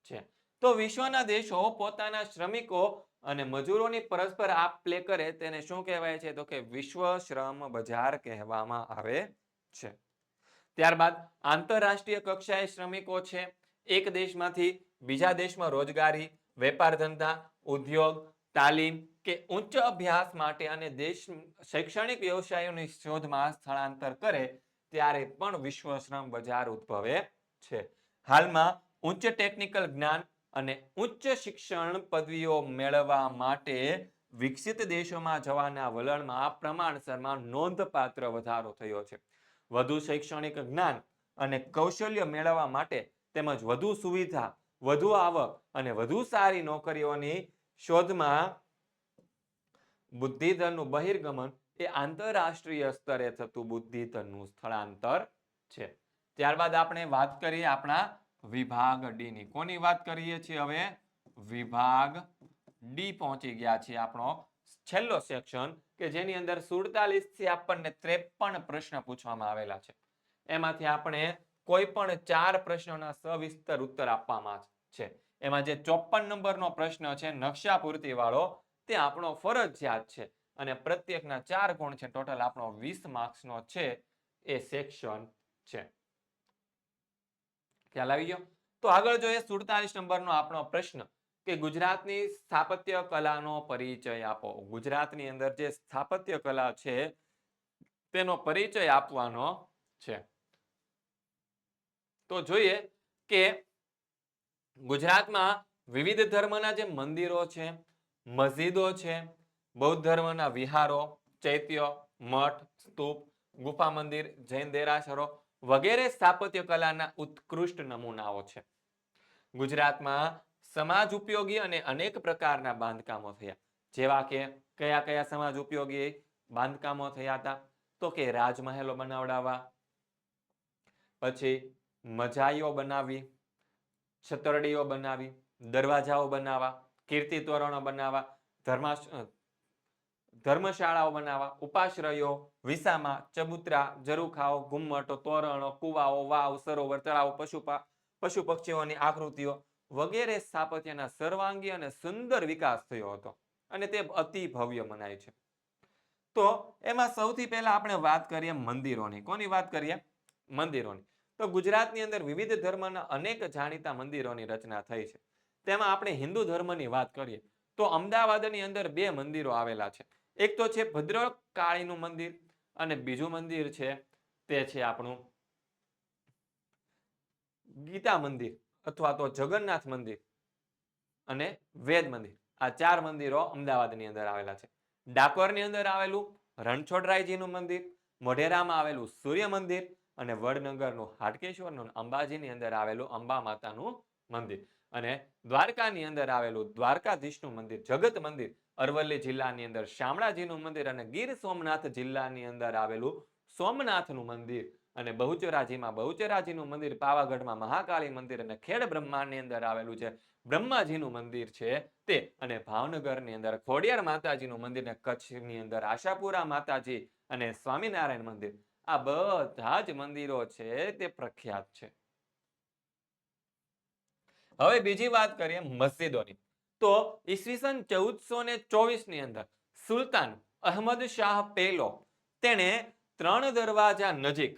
છે. તો વિશ્વના દેશો પોતાના શ્રમિકો અને મજૂરોની પરસ્પર આપ પ્લે કરે તેને શું કહેવાય છે? તો કે વિશ્વ શ્રમ બજાર કહેવામાં આવે છે. ત્યારબાદ આંતરરાષ્ટ્રીય કક્ષાએ શ્રમિકો છે એક દેશમાંથી બીજા દેશમાં રોજગારી, વેપાર ધંધા, ઉદ્યોગ, તાલીમ કે ઉચ્ચ અભ્યાસ માટે અને દેશ શૈક્ષણિક વ્યવસાયોની શોધમાં સ્થળાંતર કરે ત્યારે પણ વિશ્વ શ્રમ બજાર ઉદ્ભવે છે. હાલમાં ઉચ્ચ ટેકનિકલ જ્ઞાન અને ઉચ્ચ શિક્ષણ પદવીઓ મેળવવા માટે વિકસિત દેશોમાં જવાના વલણમાં પ્રમાણસરમાં નોંધપાત્ર વધારો થયો છે. વધુ શૈક્ષણિક જ્ઞાન અને કૌશલ્ય મેળવવા માટે તેમજ વધુ સુવિધા, વધુ આવક અને વધુ સારી નોકરીઓની શોધમાં બુદ્ધિધનનું બહિર્ગમન એ આંતરરાષ્ટ્રીય સ્તરે થતું બુદ્ધિધનનું સ્થળાંતર છે. ત્યારબાદ આપણે વાત કરીએ આપણા વિભાગ ડી ની. કોની વાત કરીએ છીએ હવે? વિભાગ ડી પહોંચી ગયા છે. આપણો છેલ્લો સેક્શન કે જેની અંદર 47 થી આપણને 53 પ્રશ્ન પૂછવામાં આવેલા છે. એમાંથી આપણે કોઈ પણ 4 પ્રશ્નોના સવિસ્તર ઉત્તર આપવામાં છે. એમાં જે 54 નંબરનો પ્રશ્ન છે નકશા પૂર્તિ વાળો તે આપણો ફરજિયાત છે અને પ્રત્યેકના 4 ગુણ છે. ટોટલ આપણો 20 માર્ક્સનો છે એ સેક્શન છે. ખ્યાલ આવી ગયો? તો આગળ જોઈએ 47 નંબરનો આપણો પ્રશ્ન કે ગુજરાતની સ્થાપત્ય કલાનો પરિચય આપો. ગુજરાતની અંદર જે સ્થાપત્ય કલા છે તેનો પરિચય આપવાનો છે. તો જોઈએ કે ગુજરાતમાં વિવિધ ધર્મના જે મંદિરો છે, મસ્જિદો છે, બૌદ્ધ ધર્મના વિહારો, ચૈત્ય, મઠ, સ્તૂપ, ગુફા મંદિર, જૈન દેરાસરો વગેરે સ્થાપત્ય કલાના ઉત્કૃષ્ટ નમૂનાઓ છે. ગુજરાતમાં સમાજ ઉપયોગી અને અનેક પ્રકારના બાંધકામો થયા. જેવા કે કયા કયા સમાજ ઉપયોગી બાંધકામો થયા હતા? તો કે રાજમહેલો બનાવડાવવા, પછી મજાઈઓ બનાવવી, છતરડીઓ બનાવી, દરવાજાઓ બનાવવા, કીર્તિ તોરણો બનાવવા, ધર્મશાળાઓ બનાવવા, ઉપાશ્રયો, વિસામા, ચબુતરા, ઝરૂખાઓ, ઘુમ્મટો, તોરણો, કુવાઓ, વાવ, સરોવર, તળાવ, પશુ પક્ષીઓની આકૃતિઓ વગેરે સ્થાપત્યના સર્વાંગી અને સુંદર વિકાસ થયો હતો અને તે અતિ ભવ્ય મનાય છે. તો એમાં સૌથી પહેલા આપણે વાત કરીએ મંદિરોની. કોની વાત કરીએ? મંદિરોની. તો ગુજરાતની અંદર વિવિધ ધર્મના અનેક જાણીતા મંદિરોની રચના થઈ છે. તેમાં આપણે હિન્દુ ધર્મની વાત કરીએ તો અમદાવાદની અંદર 2 મંદિરો આવેલા છે. એક તો છે ભદ્રકાળીનું મંદિર અને બીજું મંદિર છે તે છે આપણું ગીતા મંદિર અથવા તો જગન્નાથ મંદિર અને વેદ મંદિર. આ 4 મંદિરો અમદાવાદની અંદર આવેલા છે. ડાકોરની અંદર આવેલું રણછોડરાયજીનું મંદિર, મોઢેરામાં આવેલું સૂર્ય મંદિર અને વડનગરનું હાટકેશ્વરનું અંબાજીની અંદર આવેલું અંબા માતાનું મંદિર અને દ્વારકાની અંદર આવેલું દ્વારકાધીશનું મંદિર, જગત મંદિર, અરવલ્લી જિલ્લાની અંદર શામળાજીનું મંદિર અને ગીર સોમનાથ જિલ્લાની અંદર આવેલું સોમનાથનું મંદિર અને બહુચરાજીમાં બહુચરાજીનું મંદિર, પાવાગઢમાં મહાકાળી મંદિર અને ખેડ બ્રહ્માંડની અંદર આવેલું છે બ્રહ્માજીનું મંદિર છે તે અને ભાવનગરની અંદર ખોડિયાર માતાજીનું મંદિર અને કચ્છની અંદર આશાપુરા માતાજી અને સ્વામિનારાયણ મંદિર. આ બધા જ મંદિરો છે તે પ્રખ્યાત છે. હવે બીજી વાત કરીએ મસ્જિદોની. તો ઈસવીસન 1424 ની અંદર સુલતાન અહમદ શાહ પહેલો તેણે 3 દરવાજા નજીક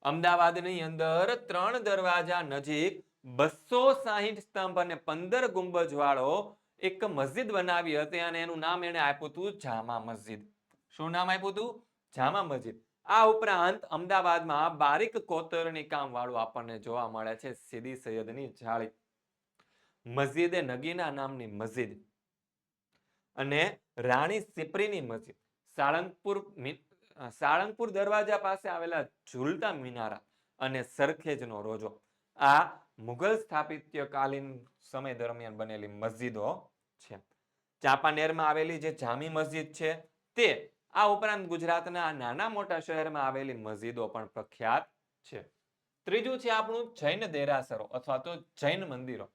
અમદાવાદની અંદર 3 દરવાજા નજીક 260 સ્તંભ અને 15 ગુંબજ વાળો એક મસ્જિદ બનાવી હતી અને એનું નામ એને આપ્યું હતું જામા મસ્જિદ. શું નામ આપ્યું હતું? જામા મસ્જિદ. આ ઉપરાંત અમદાવાદમાં બારીક કોતરણી કામ વાળું આપણને જોવા મળે છે સીદી સૈયદની જાળી, મસ્જિદે નગીના નામની મસ્જિદ અને રાણી સિપ્રીની મસ્જિદ, સાળંગપુર દરવાજા પાસે આવેલા ઝૂલતા મિનારા અને સરખેજનો રોજો આ મુઘલ સ્થાપત્યકાલીન સમય દરમિયાન બનેલી મસ્જિદો છે. ચાંપાનેરમાં આવેલી જે જામી મસ્જિદ છે તે આ ઉપરાંત ગુજરાતના નાના મોટા શહેરમાં આવેલી મસ્જિદો પણ પ્રખ્યાત છે. ત્રીજું છે આપણું જૈન દેરાસરો અથવા તો જૈન મંદિરો.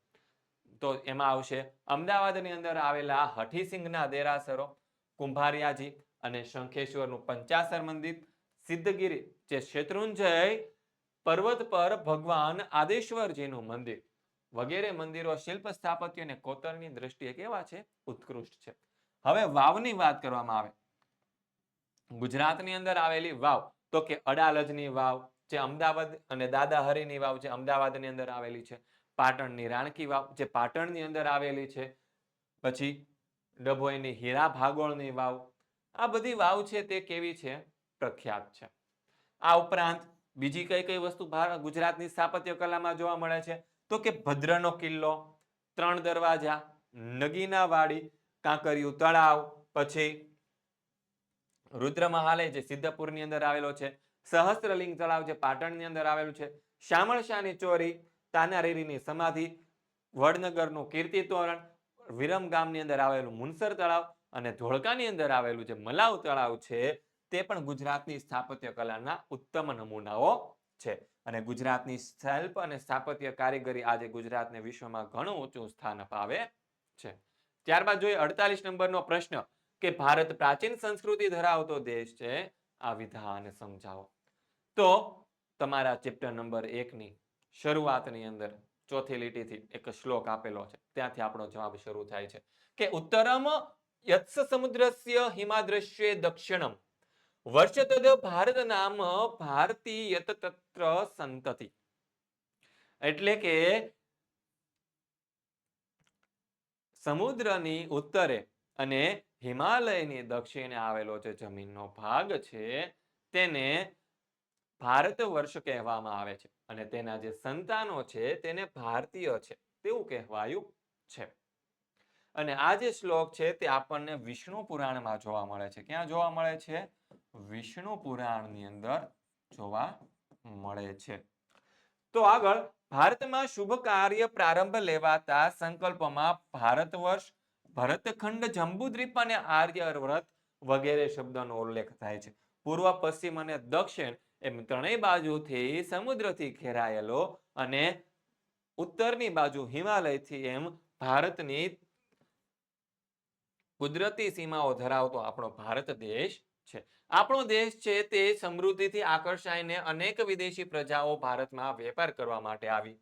તો એમાં આવશે અમદાવાદની અંદર આવેલા હઠીસિંગના દેરાસરો, કુંભારિયાજી અને શંખેશ્વરનું પંચાસર મંદિર, સિદ્ધગીરી જે શેત્રુંજય પર્વત પર ભગવાન આદેશ્વરજીનું મંદિર વગેરે મંદિરો શિલ્પ સ્થાપત્ય અને કોતરની દ્રષ્ટિએ કેવા છે? ઉત્કૃષ્ટ છે. હવે વાવની વાત કરવામાં આવે. ગુજરાતની અંદર આવેલી વાવ તો કે અડાલજની વાવ જે અમદાવાદ અને દાદા હરીની વાવ જે અમદાવાદની અંદર આવેલી છે, પાટણની રાણકી વાવ જે પાટણની અંદર આવેલી છે, પછી ડભોઈની હીરા ભાગોળની વાવ. આ બધી વાવ છે તે કેવી છે? પ્રખ્યાત છે. આ ઉપરાંત બીજી કઈ કઈ વસ્તુ ગુજરાતની સ્થાપત્ય કલામાં જોવા મળે છે? તો કે ભદ્રનો કિલ્લો, 3 દરવાજા, નગીના વાડી, કાંકરિયું તળાવ, પછી રુદ્રમહાલય જે સિદ્ધપુરની અંદર આવેલો છે, સહસ્ત્રલિંગ તળાવ જે પાટણની અંદર આવેલું છે, શામળશાની ચોરી, તાનારીરીની સમાધિ, વડનગરનું કીર્તિ તોરણ, વિરમગામની અંદર આવેલું મુનસર તળાવ અને ધોળકાની અંદર આવેલું જે મલાવ તળાવ છે તે પણ ગુજરાતની સ્થાપત્ય કલાના ઉત્તમ નમૂનાઓ છે અને ગુજરાતની શિલ્પ અને સ્થાપત્ય કારીગરી આજે ગુજરાતને વિશ્વમાં ઘણું ઊંચું સ્થાન અપાવે છે. ત્યારબાદ જોઈએ 48 નંબરનો પ્રશ્ન કે ભારત પ્રાચીન સંસ્કૃતિ ધરાવતો દેશ છે, આ વિધાન સમજાવો. તો તમારા ચેપ્ટર નંબર 1 ની શરૂઆતની અંદર ચોથી લીટીથી એક શ્લોક આપેલો છે ત્યાંથી આપણો જવાબ શરૂ થાય છે કે ઉત્તરમ યત્સ સમુદ્રસ્ય હિમાદ્રશ્ય દક્ષિણમ વર્ષતદ ભારત નામ ભારતી યત તત્ર સંતતિ. એટલે કે સમુદ્રની ઉત્તરે અને હિમાલયની દક્ષિણે આવેલો જે જમીનનો ભાગ છે તેને ભારત વર્ષ કહેવામાં આવે છે અને તેના જે સંતાનો છે તેને ભારતીય છે તેવું કહેવાયું છે. અને આ જે શ્લોક છે તે આપણને વિષ્ણુ પુરાણમાં જોવા મળે છે. ક્યાં જોવા મળે છે? વિષ્ણુ પુરાણની અંદર જોવા મળે છે. તો આગળ ભારતમાં શુભ કાર્ય પ્રારંભ લેવાતા સંકલ્પમાં ભારત વર્ષ, ભરતખંડ, જંબુદ્વીપ અને આર્યવ્રત વગેરે શબ્દોનો ઉલ્લેખ થાય છે. પૂર્વ, પશ્ચિમ અને દક્ષિણ એમ ત્રણેય બાજુથી સમુદ્રથી ઘેરાયેલો અને ઉત્તરની બાજુ હિમાલયથી એમ ભારતની કુદરતી સીમાઓ ધરાવતો આપણો ભારત દેશ છે. આપણો દેશ છે તે સમૃદ્ધિથી આકર્ષાઈને અનેક વિદેશી પ્રજાઓ ભારતમાં વેપાર કરવા માટે આવી,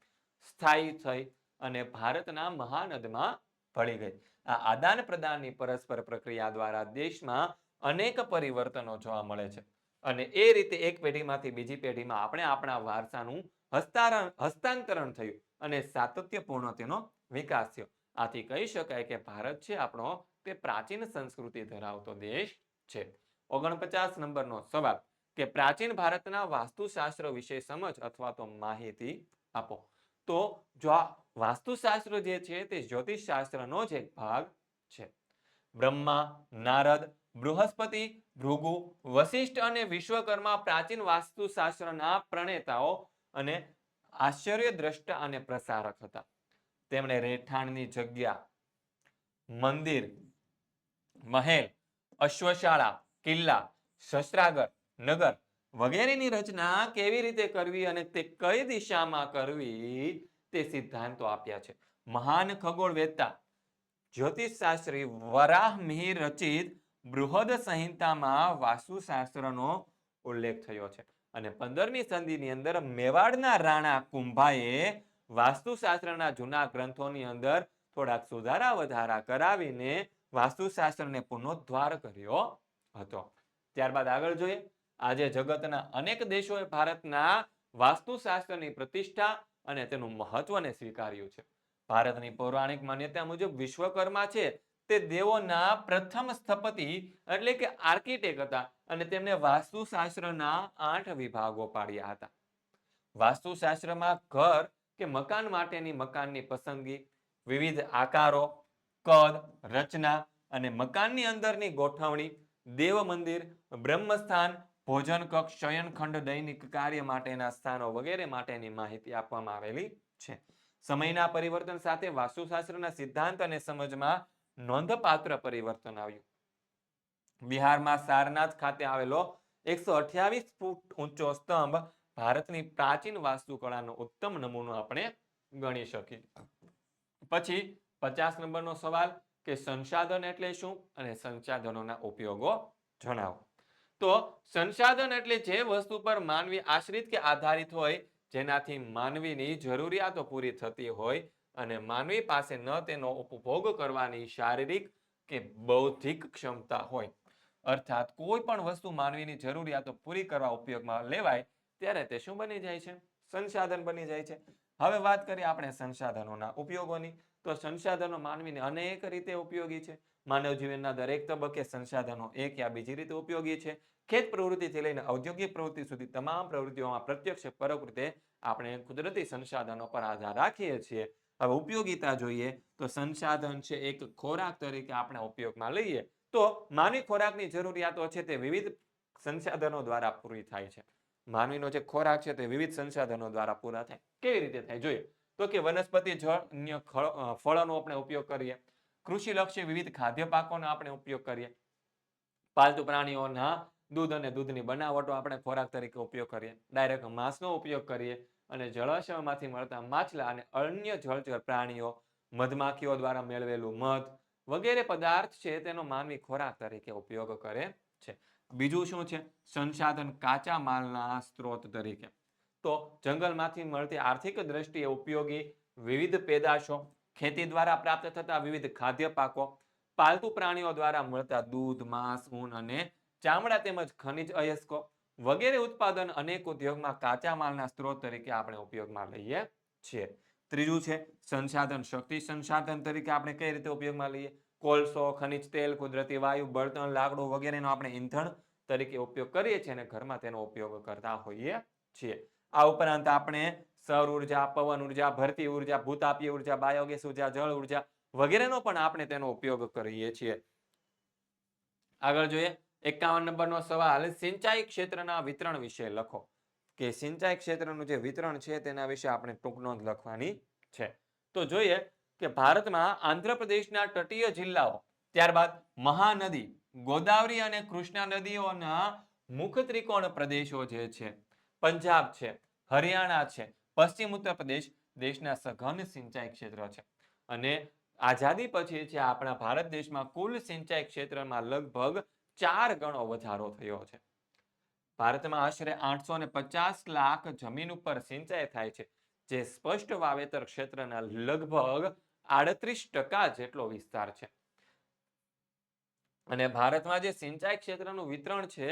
સ્થાયી થઈ અને ભારતના મહાનદમાં ભળી ગઈ. આ આદાન પ્રદાનની પરસ્પર પ્રક્રિયા દ્વારા દેશમાં અનેક પરિવર્તનો જોવા મળે છે અને એ રીતે એક પેઢીમાંથી બીજી પેઢીમાં આપણે આપણા વારસાનું હસ્તાંતરણ થયું અને સાતત્યપૂર્ણ તેનો વિકાસ થયો. આથી કહી શકાય કે ભારત છે આપણો તે પ્રાચીન સંસ્કૃતિ ધરાવતો દેશ છે. 49 નંબરનો સવાલ કે પ્રાચીન ભારતના વાસ્તુશાસ્ત્ર વિશે સમજ અથવા તો માહિતી આપો. તો જો આ વાસ્તુશાસ્ત્ર જે છે તે જ્યોતિષ શાસ્ત્રનો જ એક ભાગ છે. બ્રહ્મા, નારદ, બૃહસ્પતિ, ભૃગુ, વશિષ્ઠ અને વિશ્વકર્મા પ્રાચીન વાસ્તુશાસ્ત્રના પ્રણેતાઓ અને આશ્ચર્ય દ્રષ્ટા અને પ્રસારક હતા. તેમણે રહેઠાણની જગ્યા, મંદિર, મહેલ, અશ્વશાળા, કિલ્લા, શસ્ત્રાગાર, નગર વગેરેની રચના કેવી રીતે કરવી અને તે કઈ દિશામાં કરવી તે સિદ્ધાંતો આપ્યા છે. મહાન ખગોળવેત્તા જ્યોતિષશાસ્ત્રી વરાહમિહિર રચિત બૃહદ સંહિતામાં વાસ્તુશાસ્ત્રનો ઉલ્લેખ થયો છે અને 15મી સદીની અંદર મેવાડના રાણા કુંભાએ વાસ્તુશાસ્ત્રના જૂના ગ્રંથોની અંદર થોડાક સુધારા વધારા કરાવીને વાસ્તુશાસ્ત્રને પુનરુદ્ધાર કર્યો હતો. ત્યારબાદ આગળ જોઈએ. આજે જગતના અનેક દેશોએ ભારતના વાસ્તુશાસ્ત્રની પ્રતિષ્ઠા અને તેનું મહત્વને સ્વીકાર્યું છે. ભારતની પૌરાણિક માન્યતા મુજબ વિશ્વકર્મા છે તે દેવોના પ્રથમ સ્થપતિ એટલે કે આર્કિટેક્ટ હતા અને તેમને વાસ્તુશાસ્ત્રના 8 વિભાગો પાડ્યા હતા. વાસ્તુશાસ્ત્રમાં ઘર કે મકાન માટેની મકાનની પસંદગી, વિવિધ આકારો, કદ, રચના અને મકાનની અંદરની ગોઠવણી, દેવ મંદિર, બ્રહ્મસ્થાન, ભોજન કક્ષ, શયનખંડ, દૈનિક કાર્ય માટેના સ્થાનો વગેરે માટેની માહિતી આપવામાં આવેલી છે. સમયના પરિવર્તન સાથે વાસ્તુશાસ્ત્રના સિદ્ધાંત અને સમજમાં નોંધપાત્ર પરિવર્તન આવ્યું. બિહારમાં સારનાથ ખાતે આવેલો 128 ફૂટ ઊંચો સ્તંભ ભારતની પ્રાચીન વાસ્તુકળાનો ઉત્તમ નમૂનો આપણે ગણી શકીએ. પછી 50 નંબરનો સવાલ કે સંસાધન એટલે શું અને સંસાધનોના ઉપયોગો જણાવો. તો સંસાધન એટલે જે વસ્તુ પર માનવી આશ્રિત કે આધારિત હોય, જેનાથી માનવીની જરૂરિયાતો પૂરી થતી હોય અને માનવી પાસે ન તેનો ઉપભોગ કરવાની શારીરિક કે બૌદ્ધિક ક્ષમતા હોય. અર્થાત કોઈ પણ વસ્તુ માનવીની જરૂરિયાતો પૂરી કરવા ઉપયોગમાં લેવાય ત્યારે તે શું બની જાય છે? સંસાધન બની જાય છે. હવે વાત કરીએ આપણે સંસાધનોના ઉપયોગોની. તો સંસાધનો માનવીને અનેક રીતે ઉપયોગી છે. માનવ જીવનના દરેક તબક્કે સંસાધનો એક યા બીજી રીતે ઉપયોગી છે. ખેત પ્રવૃત્તિથી લઈને ઔદ્યોગિક પ્રવૃત્તિ સુધી તમામ પ્રવૃત્તિઓમાં પ્રત્યક્ષ પરોક્ષ રીતે આપણે કુદરતી સંસાધનો પર આધાર રાખીએ છીએ. હવે ઉપયોગિતા જોઈએ તો સંસાધન છે એક ખોરાક તરીકે આપણે ઉપયોગમાં લઈએ તો માનવી ખોરાકની જરૂરિયાતો છે તે વિવિધ સંસાધનો દ્વારા પૂરી થાય છે. માનવીનો જે ખોરાક છે તે વિવિધ સંસાધનો દ્વારા પૂરા થાય. કેવી રીતે થાય જોઈએ તો કે વનસ્પતિ જળન્ય ફળોનો આપણે ઉપયોગ કરીએ, કૃષિલક્ષી વિવિધ ખાદ્ય પાકોનો આપણે ઉપયોગ કરીએ, પાલતુ પ્રાણીઓના દૂધ અને દૂધની બનાવટો આપણે ખોરાક તરીકે ઉપયોગ કરીએ, ડાયરેક્ટ માંસનો ઉપયોગ કરીએ અને જળાશયમાંથી મળતા માછલા અને અન્ય જળચર પ્રાણીઓ, મધમાખીઓ દ્વારા મેળવેલું મધ વગેરે પદાર્થ છે તેનો માનવી ખોરાક તરીકે ઉપયોગ કરે છે. બીજું શું છે? સંસાધન કાચા માલના સ્ત્રોત તરીકે. તો જંગલમાંથી મળતી આર્થિક દ્રષ્ટિએ ઉપયોગી વિવિધ પેદાશો, ખેતી દ્વારા પ્રાપ્ત થતા વિવિધ ખાદ્ય પાકો, પાલતુ પ્રાણીઓ દ્વારા મળતા દૂધ, માંસ, ઊન અને ચામડા તેમજ ખનિજ અયસ્કો વગેરે ઉત્પાદન અનેક ઉદ્યોગમાં કાચા માલના સ્ત્રોત તરીકે આપણે ઉપયોગમાં લઈએ છીએ. ત્રીજું છે સંસાધન શક્તિ સંસાધન તરીકે આપણે કઈ રીતે ઉપયોગમાં લઈએ? કોલસો, ખનિજ તેલ, કુદરતી વાયુ, બળતણ, લાકડું વગેરેનો આપણે ઈંધણ તરીકે ઉપયોગ કરીએ છીએ અને ઘરમાં તેનો ઉપયોગ કરતા હોઈએ છીએ. આ ઉપરાંત આપણે સૌર ઉર્જા, પવન ઉર્જા, ભરતી ઉર્જા, ભૂતાપીય ઉર્જા, બાયોગેસ ઉર્જા, જળ ઉર્જા વગેરેનો પણ આપણે તેનો ઉપયોગ કરીએ છીએ. આગળ જોઈએ 51 નંબરનો સવાલ, સિંચાઈ ક્ષેત્રના વિતરણ વિશે લખો. કે સિંચાઈ ક્ષેત્રનું જે વિતરણ છે તેના વિશે આપણે ટૂંક નોંધ લખવાની છે. તો જોઈએ કે ભારતમાં આંધ્રપ્રદેશના તટીય જિલ્લાઓ, ત્યારબાદ મહાનદી, ગોદાવરી અને કૃષ્ણા નદીઓના મુખ ત્રિકોણ પ્રદેશો જે છે, પંજાબ છે, હરિયાણા છે, પશ્ચિમ ઉત્તર પ્રદેશ, દેશના સઘન સિંચાઈ ક્ષેત્ર છે. અને આઝાદી પછી છે આપણા ભારત દેશમાં કુલ સિંચાઈ ક્ષેત્રમાં લગભગ 4 ગણો વધારો થયો છે. ભારતમાં આશરે 850 લાખ જમીન ઉપર સિંચાઈ થાય છે, જે સ્પષ્ટ વાવેતર ક્ષેત્રના લગભગ 38% જેટલો વિસ્તાર છે. અને ભારતમાં જે સિંચાઈ ક્ષેત્રનું વિતરણ છે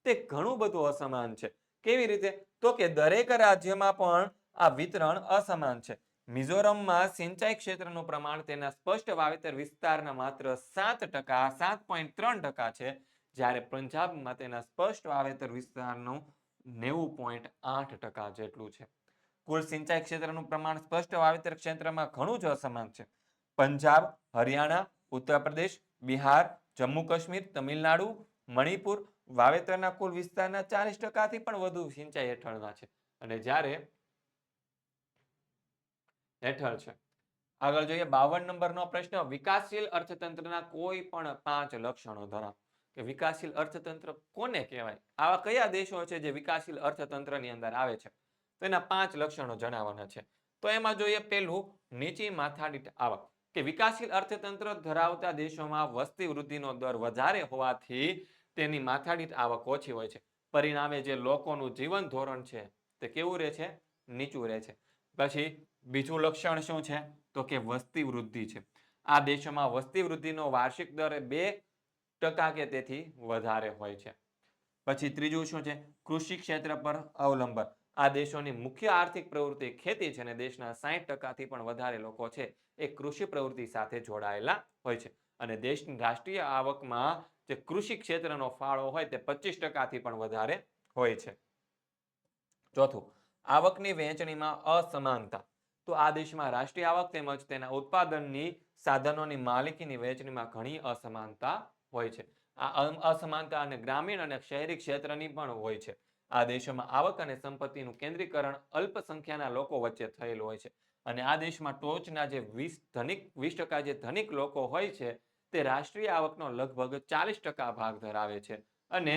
તે ઘણું બધું અસમાન છે. કેવી રીતે? તો કે દરેક રાજ્યમાં પણ આ વિતરણ અસમાન છે. મિઝોરમમાં સિંચાઈ ક્ષેત્રનું પ્રમાણ તેના સ્પષ્ટ વાવેતર વિસ્તારના માત્ર 7%, 7.3% છે, જ્યારે પંજાબમાં તેના સ્પષ્ટ વાવેતર વિસ્તારનું 90.8% જેટલું છે. કુલ સિંચાઈ ક્ષેત્રનું પ્રમાણ સ્પષ્ટ વાવેતર ક્ષેત્રમાં ઘણું જ અસમાન છે. પંજાબ, હરિયાણા, ઉત્તર પ્રદેશ, બિહાર, જમ્મુ કાશ્મીર, તમિલનાડુ, મણિપુર વાવેતરના કુલ વિસ્તારના 40%થી પણ વધુ સિંચાઈ હેઠળના છે. અને જ્યારે હેઠળ છે. આગળ જોઈએ 52 નંબરનો પ્રશ્ન. વિકાસશીલ અર્થતંત્રના કોઈ પણ 5 લક્ષણો ધરાવો. કે વિકાસશીલ અર્થતંત્ર કોને કહેવાય? આવા કયા દેશો છે જે વિકાસશીલ અર્થતંત્રની અંદર આવે છે? તો એના 5 લક્ષણો જણાવવાના છે. તો એમાં જોઈએ પહેલું, નીચી માથાદીઠ આવક. કે વિકાસશીલ અર્થતંત્ર ધરાવતા દેશોમાં વસ્તી વૃદ્ધિનો દર વધારે હોવાથી તેની માથાદીઠ આવક ઓછી હોય છે. પરિણામે જે લોકોનું જીવન ધોરણ છે તે કેવું રહે છે? નીચું રહે છે. પછી બીજું લક્ષણ શું છે? તો કે વસ્તી વૃદ્ધિ છે. આ દેશોમાં વસ્તી વૃદ્ધિનો વાર્ષિક દર 2% કે તેથી વધારે હોય છે. પછી ત્રીજું શું છે? કૃષિ ક્ષેત્ર પર અવલંબન. આ દેશોની મુખ્ય આર્થિક પ્રવૃત્તિ ખેતી છે અને દેશના 60%થી પણ વધારે લોકો છે એ કૃષિ પ્રવૃત્તિ સાથે જોડાયેલા હોય છે. અને દેશની રાષ્ટ્રીય આવકમાં જે કૃષિ ક્ષેત્રનો ફાળો હોય તે 25%થી પણ વધારે હોય છે. ચોથું, આવકની વહેંચણીમાં અસમાનતા. તો આ દેશમાં રાષ્ટ્રીય આવક તેમજ તેના ઉત્પાદનની સાધનોની માલિકીની વહેંચણીમાં ઘણી અસમાનતા હોય છે. આ અસમાનતા અને ગ્રામીણ અને શહેરી ક્ષેત્રની પણ હોય છે. આ દેશોમાં આવક અને સંપત્તિનું કેન્દ્રીકરણ અલ્પસંખ્યાના લોકો વચ્ચે થયેલું હોય છે. અને આ દેશમાં ટોચના જે 20% જે ધનિક લોકો હોય છે તે રાષ્ટ્રીય આવકનો લગભગ 40% ભાગ ધરાવે છે. અને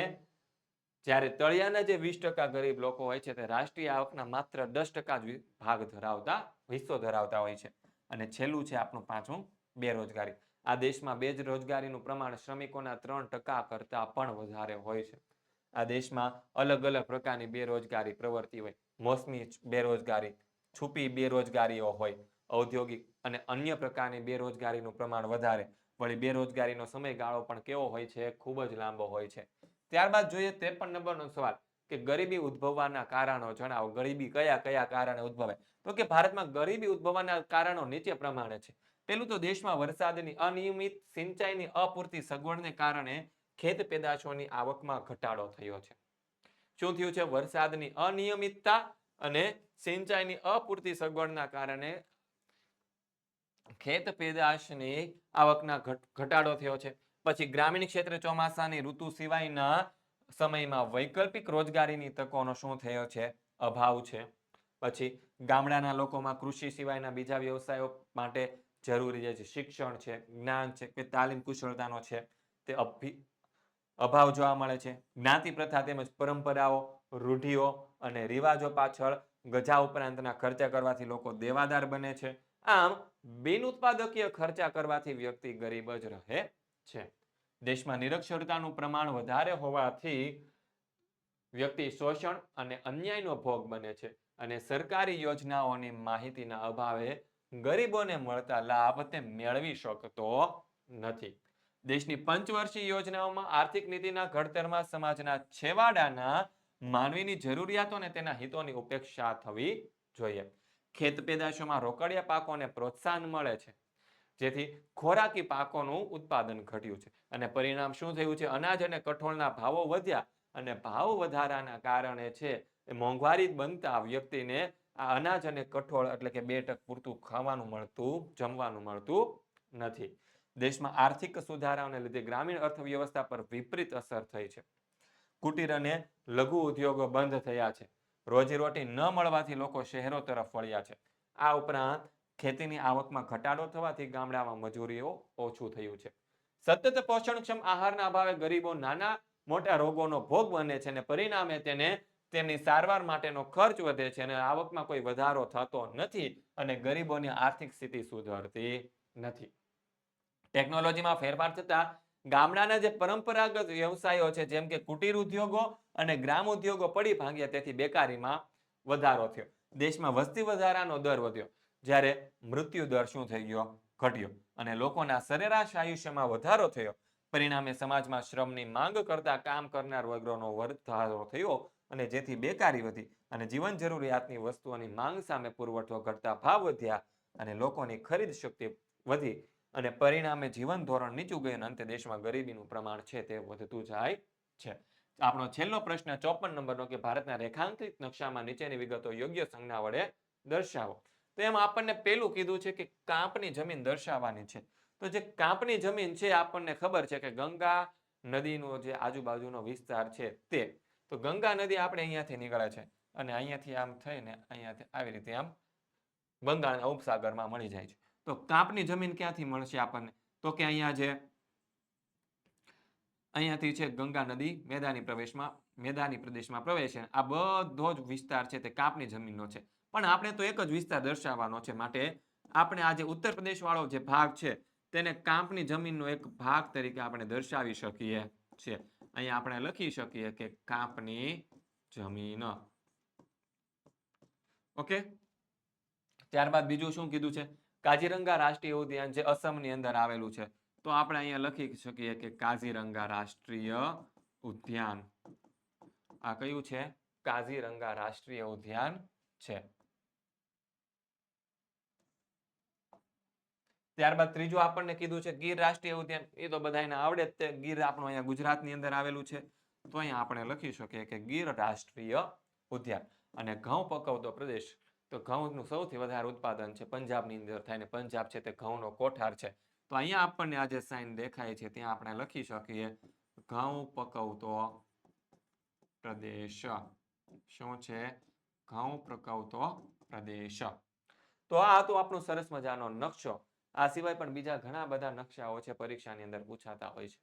જ્યારે તળિયાના જે 20% ગરીબ લોકો હોય છે તે રાષ્ટ્રીય આવકના માત્ર 10% જ ભાગ ધરાવતા હિસ્સો ધરાવતા હોય છે. અને છેલ્લું છે આપણું પાંચમું, બેરોજગારી. આ દેશમાં બેરોજગારીનું પ્રમાણ શ્રમિકોના 3% કરતાં પણ વધારે હોય છે. આ દેશમાં અલગ અલગ પ્રકારની બેરોજગારી પ્રવર્તી હોય. મોસમી બેરોજગારી, છુપી બેરોજગારીઓ હોય, ઔદ્યોગિક અને અન્ય પ્રકારની બેરોજગારીનું પ્રમાણ વધારે. વળી બેરોજગારીનો સમયગાળો પણ કેવો હોય છે? ખૂબ જ લાંબો હોય છે. ત્યારબાદ જોઈએ 53 નંબરનો સવાલ કે ગરીબી ઉદ્ભવવાના કારણો જણાવો. ગરીબી કયા કયા કારણે ઉદ્ભવે? તો કે ભારતમાં ગરીબી ઉદ્ભવવાના કારણો નીચે પ્રમાણે છે. પહેલું તો દેશમાં વરસાદની અનિયમિત સિંચાઈની અપૂરતી સગવડને કારણે ખેત પેદાશોની આવકમાં ઘટાડો થયો છે. શું થયું છે? વરસાદની અનિયમિતતા અને સિંચાઈની અપૂરતી સગવડના કારણે ખેત પેદાશની આવકના ઘટાડો થયો છે. પછી ગ્રામીણ ક્ષેત્રે ચોમાસાની ઋતુ સિવાયના સમયમાં વૈકલ્પિક રોજગારીની તકોનો શું થયો છે? અભાવ છે. પછી ગામડાના લોકોમાં કૃષિ સિવાયના બીજા વ્યવસાયો માટે જરૂરી જે શિક્ષણ છે, જ્ઞાન છે કે તાલીમ કુશળતાનો છે તે અભાવ જોવા મળે છે. જ્ઞાતિ પ્રથા તેમજ પરંપરાઓ, રૂઢિઓ અને રિવાજો પાછળ ગજા ઉપરાંતના ખર્ચા કરવાથી લોકો દેવાદાર બને છે. આમ બિનઉત્પાદકીય ખર્ચા કરવાથી વ્યક્તિ ગરીબ જ રહે છે. દેશમાં નિરક્ષરતાનું પ્રમાણ વધારે હોવાથી વ્યક્તિ શોષણ અને અન્યાયનો ભોગ બને છે. અને સરકારી યોજનાઓની માહિતીના અભાવે ગરીબોને મળતા લાભ તે મેળવી શકતો નથી. દેશની પંચવર્ષીય યોજનાઓમાં આર્થિક નીતિના ઘડતરમાં સમાજના છેવાડાના માનવીની જરૂરિયાતો અને તેના હિતોની ઉપેક્ષા થવી જોઈએ. ખેત પેદાશોમાં રોકડિયા પાકોને પ્રોત્સાહન મળે છે, જેથી ખોરાકી પાકોનું ઉત્પાદન ઘટ્યું છે. અને પરિણામ શું થયું છે? અનાજ અને કઠોળના ભાવો વધ્યા અને ભાવ વધારાના કારણે છે મોંઘવારી બનતા વ્યક્તિને આ અનાજ અને કઠોળ એટલે કે 2 ટક પૂરતું ખાવાનું મળતું, જમવાનું મળતું નથી. દેશમાં આર્થિક સુધારાઓને લીધે ગ્રામીણ અર્થવ્યવસ્થા પર વિપરીત અસર થઈ છે. કુટીર અને લઘુ ઉદ્યોગો બંધ થયા છે. રોજીરોટી ન મળવાથી લોકો શહેરો તરફ વળ્યા છે. આ ઉપરાંત ખેતીની આવકમાં ઘટાડો થવાથી ગામડામાં મજૂરીઓ ઓછું થયું છે. સતત પોષણક્ષમ આહારના અભાવે ગરીબો નાના મોટા રોગોનો ભોગ બને છે અને પરિણામે તેને તેમની સારવાર માટેનો ખર્ચ વધે છે અને આવકમાં કોઈ વધારો થતો નથી અને ગરીબોની આર્થિક સ્થિતિ સુધરતી નથી. ટેકનોલોજીમાં ફેરફાર થતા ગામડાના જે પરંપરાગત વ્યવસાયો છે જેમ કે કુટીર ઉદ્યોગો અને ગ્રામ ઉદ્યોગો પડી ભાંગ્યા, તેથી બેકારીમાં વધારો થયો. દેશમાં વસ્તી વધારાનો દર વધ્યો, જ્યારે મૃત્યુ દર શું થઈ ગયો? ઘટ્યો. અને લોકોના સરેરાશ આયુષ્યમાં વધારો થયો. પરિણામે સમાજમાં શ્રમની માંગ કરતા કામ કરનાર વર્ગોનો વધારો થયો અને જેથી બેકારી વધી અને જીવન જરૂરિયાતની વસ્તુઓની માંગ સામે પુરવઠો ઘટતા ભાવ વધ્યા અને લોકોની ખરીદ શક્તિ વધી અને પરિણામે જીવન ધોરણ નીચું ગયું અને અંતે દેશમાં ગરીબીનું પ્રમાણ છે તે વધતું જાય છે. આપણો છેલ્લો પ્રશ્ન 54 નંબરનો કે ભારતના રેખાંકિત નકશામાં નીચેની વિગતો યોગ્ય સંજ્ઞા વડે દર્શાવો. તો એમાં આપણને પેલું કીધું છે કે કાંપની જમીન દર્શાવવાની છે. તો જે કાંપની જમીન છે આપણને ખબર છે કે ગંગા નદીનો જે આજુબાજુનો વિસ્તાર છે તે, તો ગંગા નદી આપણે અહીંયાથી નીકળે છે અને અહીંયાથી આમ થઈને અહીંયાથી આવી રીતે આમ બંગાળના ઉપસાગરમાં મળી જાય છે. તો કાંપની જમીન ક્યાંથી મળશે આપણને? તો કે અહીંયાથી છે ગંગા નદી મેદાની પ્રદેશમાં પ્રવેશે. આ બધો જ વિસ્તાર છે તે કાંપની જમીનનો છે. પણ આપણે તો એક જ વિસ્તાર દર્શાવવાનો છે, માટે આપણે આ જે ઉત્તર પ્રદેશ વાળો જે ભાગ છે તેને કાંપની જમીનનો એક ભાગ તરીકે આપણે દર્શાવી શકીએ છીએ. અહીંયા આપણે લખી શકીએ કે કાંપની જમીન. ઓકે. ત્યારબાદ બીજું શું કીધું છે? કાઝીરંગા રાષ્ટ્રીય ઉદ્યાન જે અસમની અંદર આવેલું છે. તો આપણે અહીંયા લખી શકીએ કે કાઝીરંગા રાષ્ટ્રીય ઉદ્યાન. આ કયું છે? કાઝીરંગા રાષ્ટ્રીય ઉદ્યાન છે. ત્યારબાદ ત્રીજું આપણને કીધું છે ગીર રાષ્ટ્રીય ઉદ્યાન. એ તો બધાને આવડે જ તે. ગીર આપણું અહીંયા ગુજરાતની અંદર આવેલું છે. તો અહીંયા આપણે લખી શકીએ કે ગીર રાષ્ટ્રીય ઉદ્યાન. અને ઘઉં પકવતો પ્રદેશ, તો ઘઉંનું સૌથી વધારે ઉત્પાદન છે પંજાબની અંદર થાય ને પંજાબ છે તે ઘઉંનો કોઠાર છે. તો અહીંયા આપણને આ જે સાઇન દેખાય છે ત્યાં આપણે લખી શકીએ ઘઉં પકવતો પ્રદેશ. શું છે? ઘઉં પકવતો પ્રદેશ. તો આ હતો આપણો સરસ મજાનો નકશો. આ સિવાય પણ બીજા ઘણા બધા નકશાઓ છે પરીક્ષાની અંદર પૂછાતા હોય છે.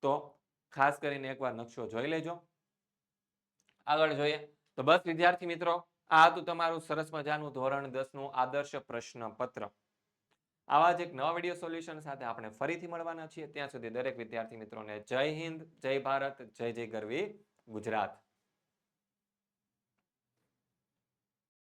તો ખાસ કરીને એકવાર નકશો જોઈ લેજો. આગળ જોઈએ તો બસ વિદ્યાર્થી મિત્રો, આ હતું તમારું સરસ મજાનું ધોરણ 10 નું આદર્શ પ્રશ્નપત્ર. આવા જ એક નવા વિડીયો સોલ્યુશન સાથે આપણે ફરીથી મળવાના છીએ. ત્યાં સુધી દરેક વિદ્યાર્થી મિત્રોને જય હિન્દ, જય ભારત, જય જય ગરવી ગુજરાત.